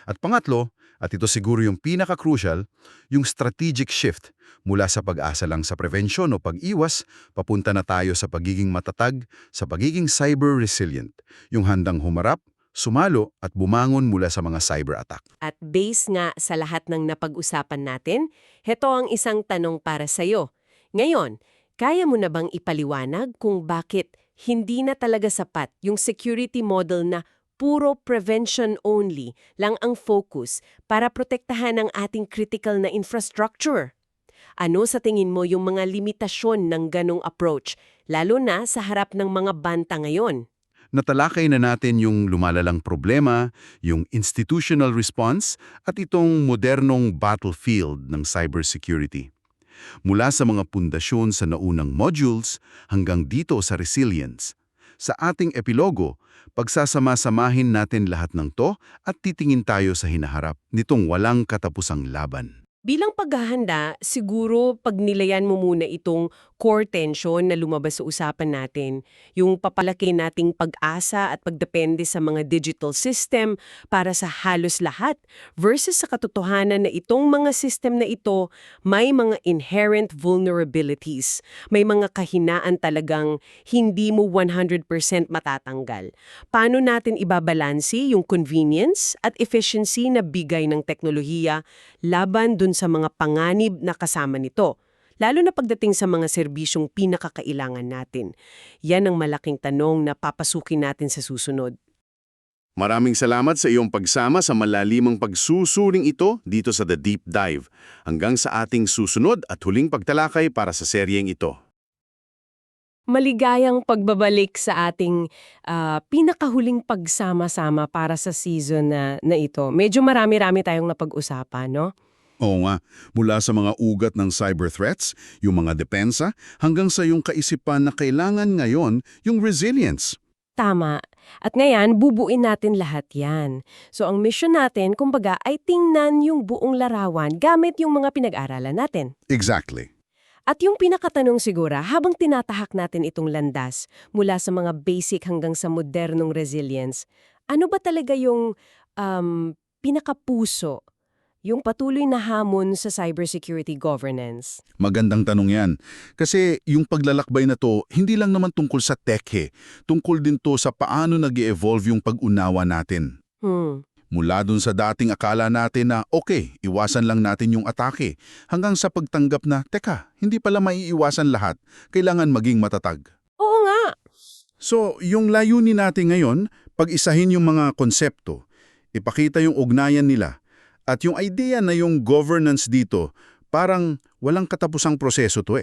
At pangatlo, at ito siguro yung pinaka-crucial, yung strategic shift mula sa pag-asa lang sa prevention o pag-iwas, papunta na tayo sa pagiging matatag, sa pagiging cyber-resilient, yung handang humarap, sumalo at bumangon mula sa mga cyber attack. At base nga sa lahat ng napag-usapan natin, heto ang isang tanong para sa'yo. Ngayon, kaya mo na bang ipaliwanag kung bakit hindi na talaga sapat yung security model na puro prevention only lang ang focus para protektahan ang ating critical na infrastructure? Ano sa tingin mo yung mga limitasyon ng ganong approach, lalo na sa harap ng mga banta ngayon? Natalakay na natin yung lumalalang problema, yung institutional response, at itong modernong battlefield ng cybersecurity. Mula sa mga pundasyon sa naunang modules hanggang dito sa resilience. Sa ating epilogo, pagsasama-samahin natin lahat ng to at titingin tayo sa hinaharap nitong walang katapusang laban. Bilang paghahanda, siguro pagnilayan mo muna itong core tension na lumabas sa usapan natin, yung papalaki nating pag-asa at pagdepende sa mga digital system para sa halos lahat versus sa katotohanan na itong mga system na ito may mga inherent vulnerabilities, may mga kahinaan talagang hindi mo 100% matatanggal. Paano natin ibabalansi yung convenience at efficiency na bigay ng teknolohiya laban dun sa mga panganib na kasama nito, lalo na pagdating sa mga serbisyong pinakakailangan natin. Yan ang malaking tanong na papasukin natin sa susunod. Maraming salamat sa iyong pagsama sa malalimang pagsusuring ito dito sa The Deep Dive. Hanggang sa ating susunod at huling pagtalakay para sa seryeng ito. Maligayang pagbabalik sa ating pinakahuling pagsama-sama para sa season na ito. Medyo marami-rami tayong napag-usapan, no? Oo nga, mula sa mga ugat ng cyber threats, yung mga depensa, hanggang sa yung kaisipan na kailangan ngayon yung resilience. Tama. At ngayon, bubuin natin lahat yan. So ang mission natin, kumbaga, ay tingnan yung buong larawan gamit yung mga pinag-aralan natin. Exactly. At yung pinakatanong siguro, habang tinatahak natin itong landas, mula sa mga basic hanggang sa modernong resilience, ano ba talaga yung pinakapuso, yung patuloy na hamon sa cybersecurity governance? Magandang tanong yan. Kasi yung paglalakbay na to, hindi lang naman tungkol sa tech Tungkol din to sa paano nag-evolve yung pag-unawa natin. Mula dun sa dating akala natin na okay, iwasan lang natin yung atake, hanggang sa pagtanggap na, teka, hindi pala maiiwasan lahat, kailangan maging matatag. Oo nga. So, yung layunin natin ngayon, pag-isahin yung mga konsepto, ipakita yung ugnayan nila, at yung idea na yung governance dito, parang walang katapusang proseso to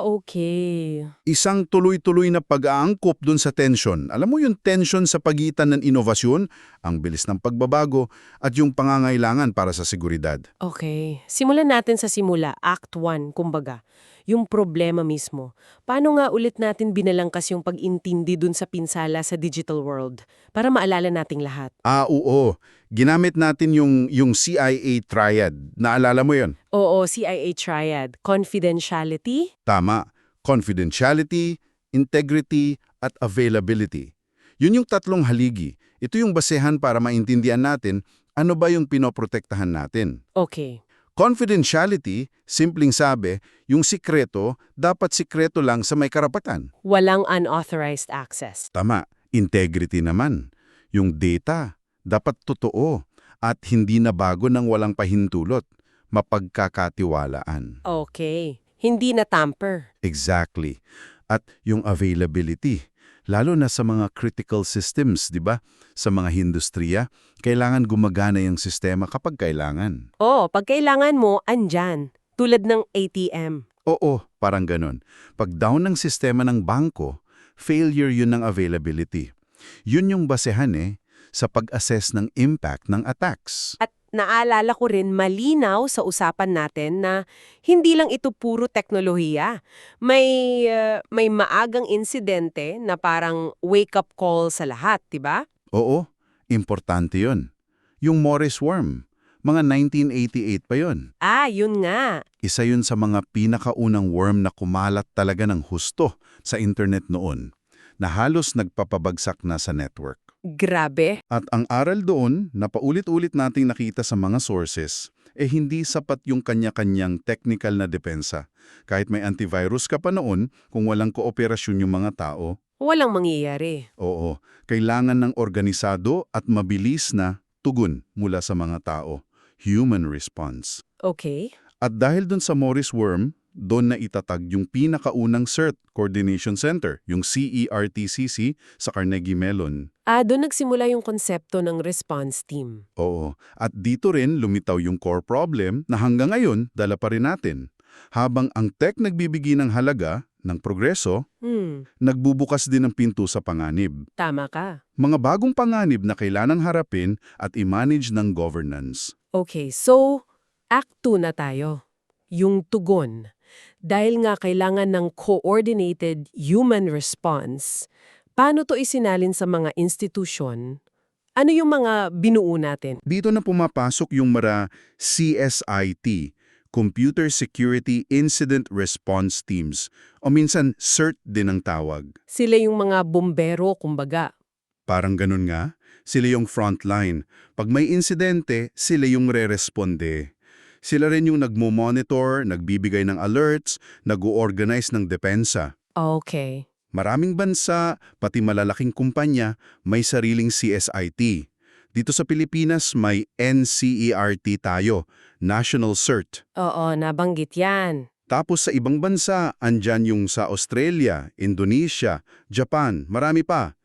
Okay. Isang tuloy-tuloy na pag-aangkop dun sa tension. Alam mo yung tension sa pagitan ng inovasyon, ang bilis ng pagbabago, at yung pangangailangan para sa seguridad. Okay. Simulan natin sa simula, Act 1, kumbaga. Yung problema mismo. Paano nga ulit natin binalangkas yung pag-intindi dun sa pinsala sa digital world para maalala nating lahat? Oo. Ginamit natin yung CIA triad. Naalala mo yon? Oo, CIA triad. Confidentiality, Tama. confidentiality, integrity, at availability. Yun yung tatlong haligi. Ito yung basehan para maintindihan natin ano ba yung pinoprotektahan natin. Okay. Confidentiality, simpleng sabi, yung sikreto, dapat sikreto lang sa may karapatan. Walang unauthorized access. Tama. Integrity naman. Yung data, dapat totoo at hindi na bago ng walang pahintulot. Mapagkakatiwalaan. Okay. Hindi na tamper. Exactly. At yung availability, lalo na sa mga critical systems, di ba? Sa mga industriya, kailangan gumagana yung sistema kapag kailangan. Oo, pag kailangan mo, andyan. Tulad ng ATM. Oo, parang ganun. Pag down ng sistema ng bangko, failure yun ng availability. Yun yung basehan sa pag-assess ng impact ng attacks. At naalala ko rin malinaw sa usapan natin na hindi lang ito puro teknolohiya. May maagang insidente na parang wake-up call sa lahat, di ba? Oo, importante yun. Yung Morris worm, mga 1988 pa yun. Ah, yun nga. Isa yun sa mga pinakaunang worm na kumalat talaga ng husto sa internet noon, na halos nagpapabagsak na sa network. Grabe. At ang aral doon na paulit-ulit nating nakita sa mga sources, hindi sapat yung kanya-kanyang technical na depensa. Kahit may antivirus ka pa noon, kung walang kooperasyon yung mga tao, Walang mangyayari. oo, kailangan ng organisado at mabilis na tugon mula sa mga tao. Human response. Okay. At dahil dun sa Morris worm, doon na itatag yung pinakaunang CERT Coordination Center, yung CERTCC sa Carnegie Mellon. Ah, doon nagsimula yung konsepto ng response team. Oo, at dito rin lumitaw yung core problem na hanggang ngayon dala pa rin natin. Habang ang tech nagbibigay ng halaga, ng progreso, nagbubukas din ng pinto sa panganib. Tama ka. Mga bagong panganib na kailanang harapin at i-manage ng governance. Okay, so Act 2 na tayo. Yung tugon. Dahil nga kailangan ng coordinated human response, paano to isinalin sa mga institusyon? Ano yung mga binuo natin? Dito na pumapasok yung CSIT, Computer Security Incident Response Teams, o minsan CERT din ang tawag. Sila yung mga bombero, kumbaga. Parang ganun nga, sila yung frontline. Pag may insidente, sila yung re-responde. Sila rin yung nagmo-monitor, nagbibigay ng alerts, nag-organize ng depensa. Okay. Maraming bansa, pati malalaking kumpanya, may sariling CSIT. Dito sa Pilipinas, may NCERT tayo, National CERT. Oo, nabanggit yan. Tapos sa ibang bansa, andyan yung sa Australia, Indonesia, Japan, marami pa.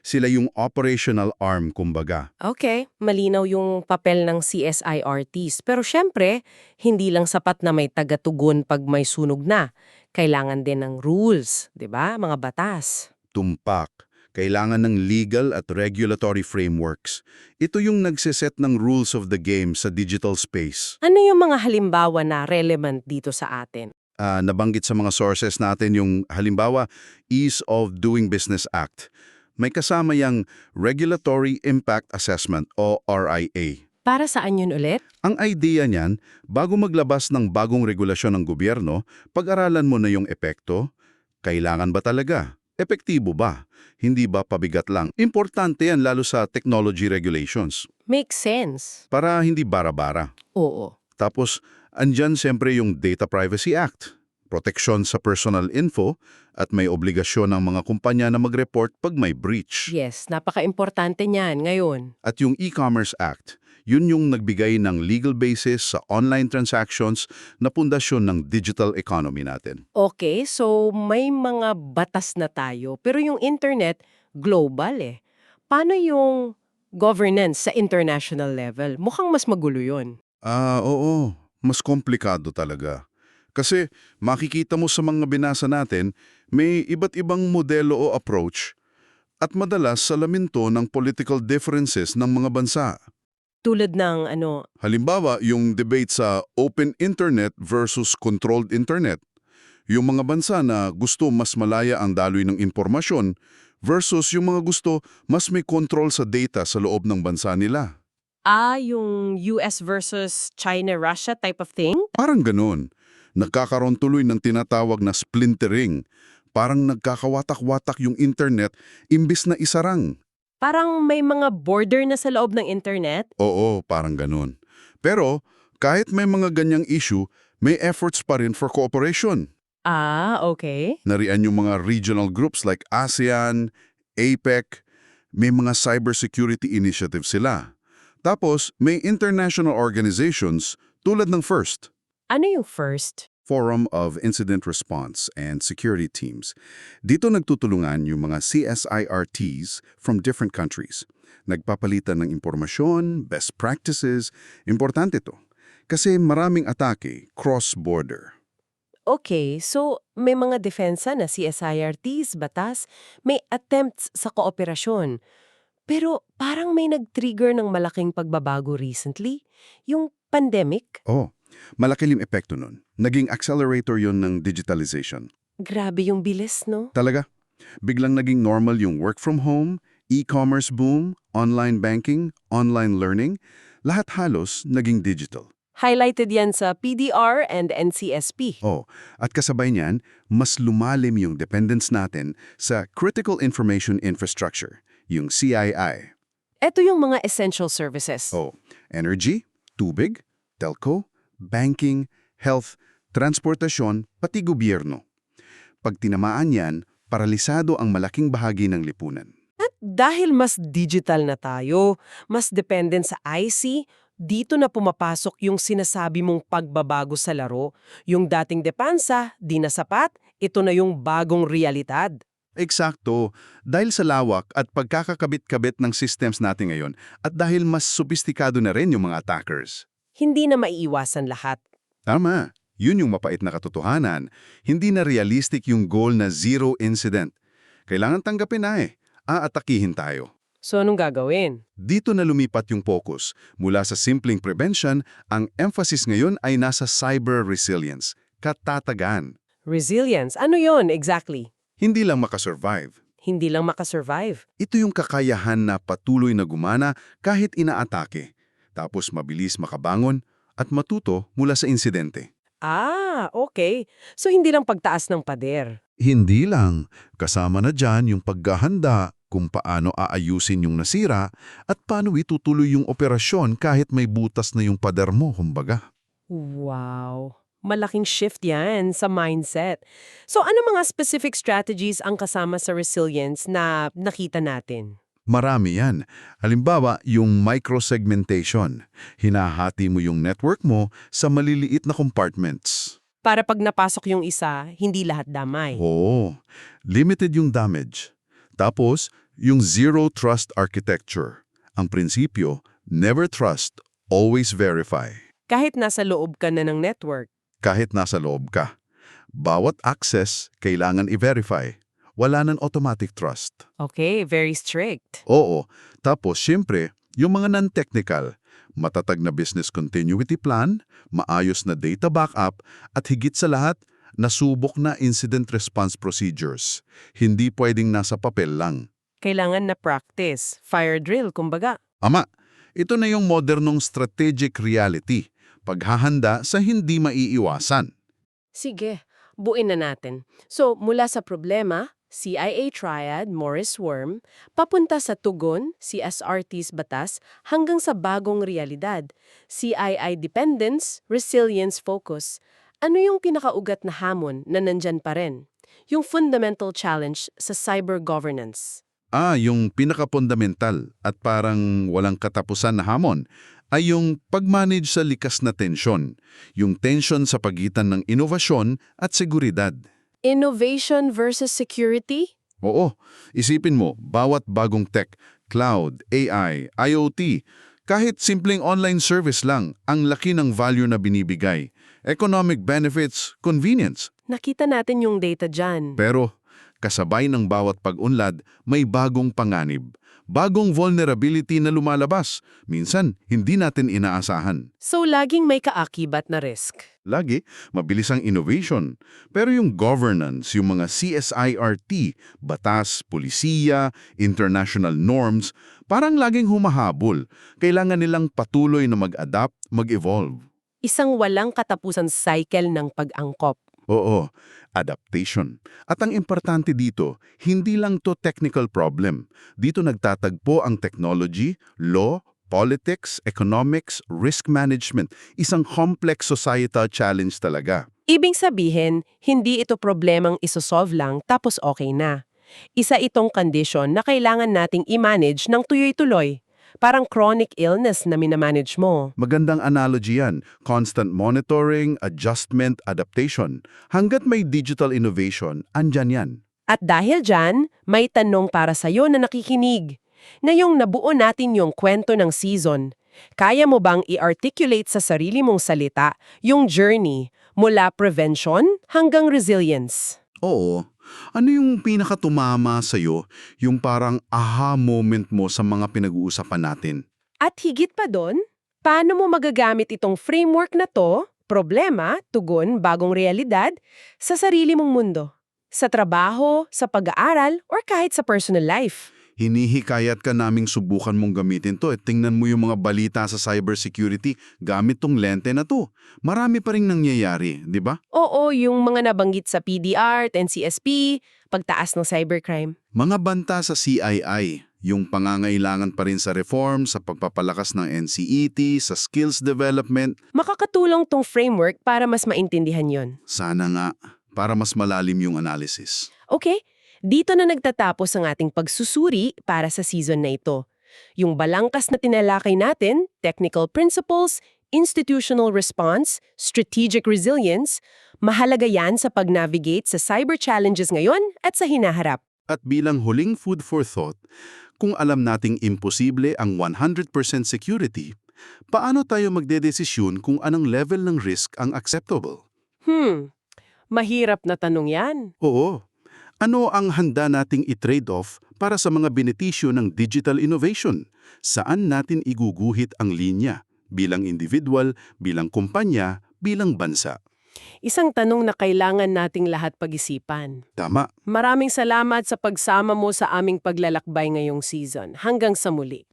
Sila yung operational arm, kumbaga. Okay, malinaw yung papel ng CSIRTs. Pero syempre, hindi lang sapat na may tagatugon pag may sunog na. Kailangan din ng rules, di ba? Mga batas. Tumpak. Kailangan ng legal at regulatory frameworks. Ito yung nagsiset ng rules of the game sa digital space. Ano yung mga halimbawa na relevant dito sa atin? Nabanggit sa mga sources natin yung halimbawa, Ease of Doing Business Act. May kasama yung Regulatory Impact Assessment o RIA. Para saan yun ulit? Ang idea niyan, bago maglabas ng bagong regulasyon ng gobyerno, pag-aralan mo na yung epekto. Kailangan ba talaga? Epektibo ba? Hindi ba pabigat lang? Importante yan lalo sa technology regulations. Makes sense. Para hindi bara-bara. Oo. Tapos, andyan siyempre yung Data Privacy Act. Proteksyon sa personal info at may obligasyon ng mga kumpanya na mag-report pag may breach. Yes, napaka-importante niyan ngayon. At yung E-Commerce Act, yun yung nagbigay ng legal basis sa online transactions na pundasyon ng digital economy natin. Okay, so may mga batas na tayo, pero yung internet, global eh. Paano yung governance sa international level? Mukhang mas magulo yun. Oo. Mas komplikado talaga. Kasi makikita mo sa mga binasa natin, may iba't ibang modelo o approach at madalas salamin to ng political differences ng mga bansa. Tulad ng Halimbawa, yung debate sa open internet versus controlled internet. Yung mga bansa na gusto mas malaya ang daloy ng impormasyon versus yung mga gusto mas may control sa data sa loob ng bansa nila. yung US versus China-Russia type of thing? Parang ganun. Nagkakaroon tuloy ng tinatawag na splintering. Parang nagkakawatak-watak yung internet imbis na isarang. Parang may mga border na sa loob ng internet. Oo, parang ganun. Pero kahit may mga ganyang issue, may efforts pa rin for cooperation. Ah, okay. Nariyan yung mga regional groups like ASEAN, APEC, may mga cybersecurity initiatives sila. Tapos, may international organizations tulad ng FIRST, Ano yung first? Forum of Incident Response and Security Teams. Dito nagtutulungan yung mga CSIRTs from different countries. Nagpapalitan ng impormasyon, best practices. Importante to. Kasi maraming atake cross-border. Okay, so may mga depensa na CSIRTs, batas, may attempts sa kooperasyon. Pero parang may nag-trigger ng malaking pagbabago recently, yung pandemic. Oh, malaki yung epekto nun. Naging accelerator yon ng digitalization. Grabe yung bilis, no? Talaga, biglang naging normal yung work from home, e-commerce boom, online banking, online learning, lahat halos naging digital. Highlighted yan sa PDR and NCSP. Oh, at kasabay niyan, mas lumalim yung dependence natin sa Critical Information Infrastructure, yung CII. Ito yung mga essential services. Oh, energy, tubig, telco, banking, health, transportasyon, pati gobyerno. Pag tinamaan yan, paralisado ang malaking bahagi ng lipunan. At dahil mas digital na tayo, mas dependent sa IC, dito na pumapasok yung sinasabi mong pagbabago sa laro. Yung dating depensa, di na sapat, ito na yung bagong realidad. Eksakto, dahil sa lawak at pagkakakabit-kabit ng systems natin ngayon at dahil mas sopistikado na rin yung mga attackers. Hindi na maiiwasan lahat. Tama, yun yung mapait na katotohanan. Hindi na realistic yung goal na zero incident. Kailangan tanggapin na aatakihin tayo. So anong gagawin? Dito na lumipat yung focus. Mula sa simpleng prevention, ang emphasis ngayon ay nasa cyber resilience, katatagan. Resilience, ano yon exactly? Hindi lang makasurvive. Hindi lang makasurvive. Ito yung kakayahan na patuloy na gumana kahit inaatake. Tapos mabilis makabangon at matuto mula sa insidente. Ah, okay. So hindi lang pagtaas ng pader. Hindi lang. Kasama na dyan yung paghahanda kung paano aayusin yung nasira at paano itutuloy yung operasyon kahit may butas na yung pader mo, kumbaga. Wow. Malaking shift yan sa mindset. So ano mga specific strategies ang kasama sa resilience na nakita natin? Marami yan. Halimbawa, yung microsegmentation. Hinahati mo yung network mo sa maliliit na compartments. Para pag napasok yung isa, hindi lahat damay. Oo. Limited yung damage. Tapos, yung zero trust architecture. Ang prinsipyo, never trust, always verify. Kahit nasa loob ka na ng network. Kahit nasa loob ka. Bawat access, kailangan i-verify. Wala nang automatic trust. Okay, very strict. Oo. Tapos, syempre, yung mga non-technical, matatag na business continuity plan, maayos na data backup, at higit sa lahat, nasubok na incident response procedures. Hindi pwedeng nasa papel lang. Kailangan na practice. Fire drill, kumbaga. Ama, ito na yung modernong strategic reality. Paghahanda sa hindi maiiwasan. Sige, buuin na natin. So, mula sa problema, CIA Triad, Morris Worm, papunta sa tugon, CSRT's batas, hanggang sa bagong realidad, CII dependence, resilience focus. Ano yung pinakaugat na hamon na nandyan pa rin? Yung fundamental challenge sa cyber governance. Yung pinaka-fundamental at parang walang katapusan na hamon ay yung pag-manage sa likas na tensyon, yung tensyon sa pagitan ng inovasyon at seguridad. Innovation versus security? Oo, isipin mo, bawat bagong tech, cloud, AI, IoT, kahit simpleng online service lang, ang laki ng value na binibigay. Economic benefits, convenience. Nakita natin yung data dyan. Pero kasabay ng bawat pag-unlad, may bagong panganib. Bagong vulnerability na lumalabas. Minsan, hindi natin inaasahan. So, laging may kaakibat na risk. Lagi, mabilis ang innovation. Pero yung governance, yung mga CSIRT, batas, polisiya, international norms, parang laging humahabol. Kailangan nilang patuloy na mag-adapt, mag-evolve. Isang walang katapusan cycle ng pag-angkop. Oo, adaptation. At ang importante dito, hindi lang to technical problem. Dito nagtatagpo ang technology, law, politics, economics, risk management. Isang complex societal challenge talaga. Ibig sabihin, hindi ito problemang isosolve lang tapos okay na. Isa itong condition na kailangan nating i-manage ng tuloy-tuloy. Parang chronic illness na minamanage mo. Magandang analogy yan. Constant monitoring, adjustment, adaptation. Hanggat may digital innovation, andyan yan. At dahil dyan, may tanong para sa'yo na nakikinig. Ngayong nabuo natin yung kwento ng season, kaya mo bang i-articulate sa sarili mong salita yung journey mula prevention hanggang resilience? Oo. Ano yung pinakatumama sa'yo, yung parang aha moment mo sa mga pinag-uusapan natin? At higit pa doon, paano mo magagamit itong framework na to, problema, tugon, bagong realidad, sa sarili mong mundo? Sa trabaho, sa pag-aaral, or kahit sa personal life? Hinihikayat ka naming subukan mong gamitin to at tingnan mo yung mga balita sa cybersecurity gamit tong lente na to. Marami pa rin nangyayari, di ba? Oo, yung mga nabanggit sa PDR, NCSP, pagtaas ng cybercrime. Mga banta sa CII, yung pangangailangan pa rin sa reform, sa pagpapalakas ng NCET, sa skills development. Makakatulong tong framework para mas maintindihan yon. Sana nga, para mas malalim yung analysis. Okay, dito na nagtatapos ang ating pagsusuri para sa season na ito. Yung balangkas na tinalakay natin, technical principles, institutional response, strategic resilience, mahalaga yan sa pag-navigate sa cyber challenges ngayon at sa hinaharap. At bilang huling food for thought, kung alam nating imposible ang 100% security, paano tayo magdedesisyon kung anong level ng risk ang acceptable? Mahirap na tanong yan. Oo. Ano ang handa nating i-trade-off para sa mga benepisyo ng digital innovation? Saan natin iguguhit ang linya? Bilang individual, bilang kumpanya, bilang bansa. Isang tanong na kailangan nating lahat pag-isipan. Tama. Maraming salamat sa pagsama mo sa aming paglalakbay ngayong season. Hanggang sa muli.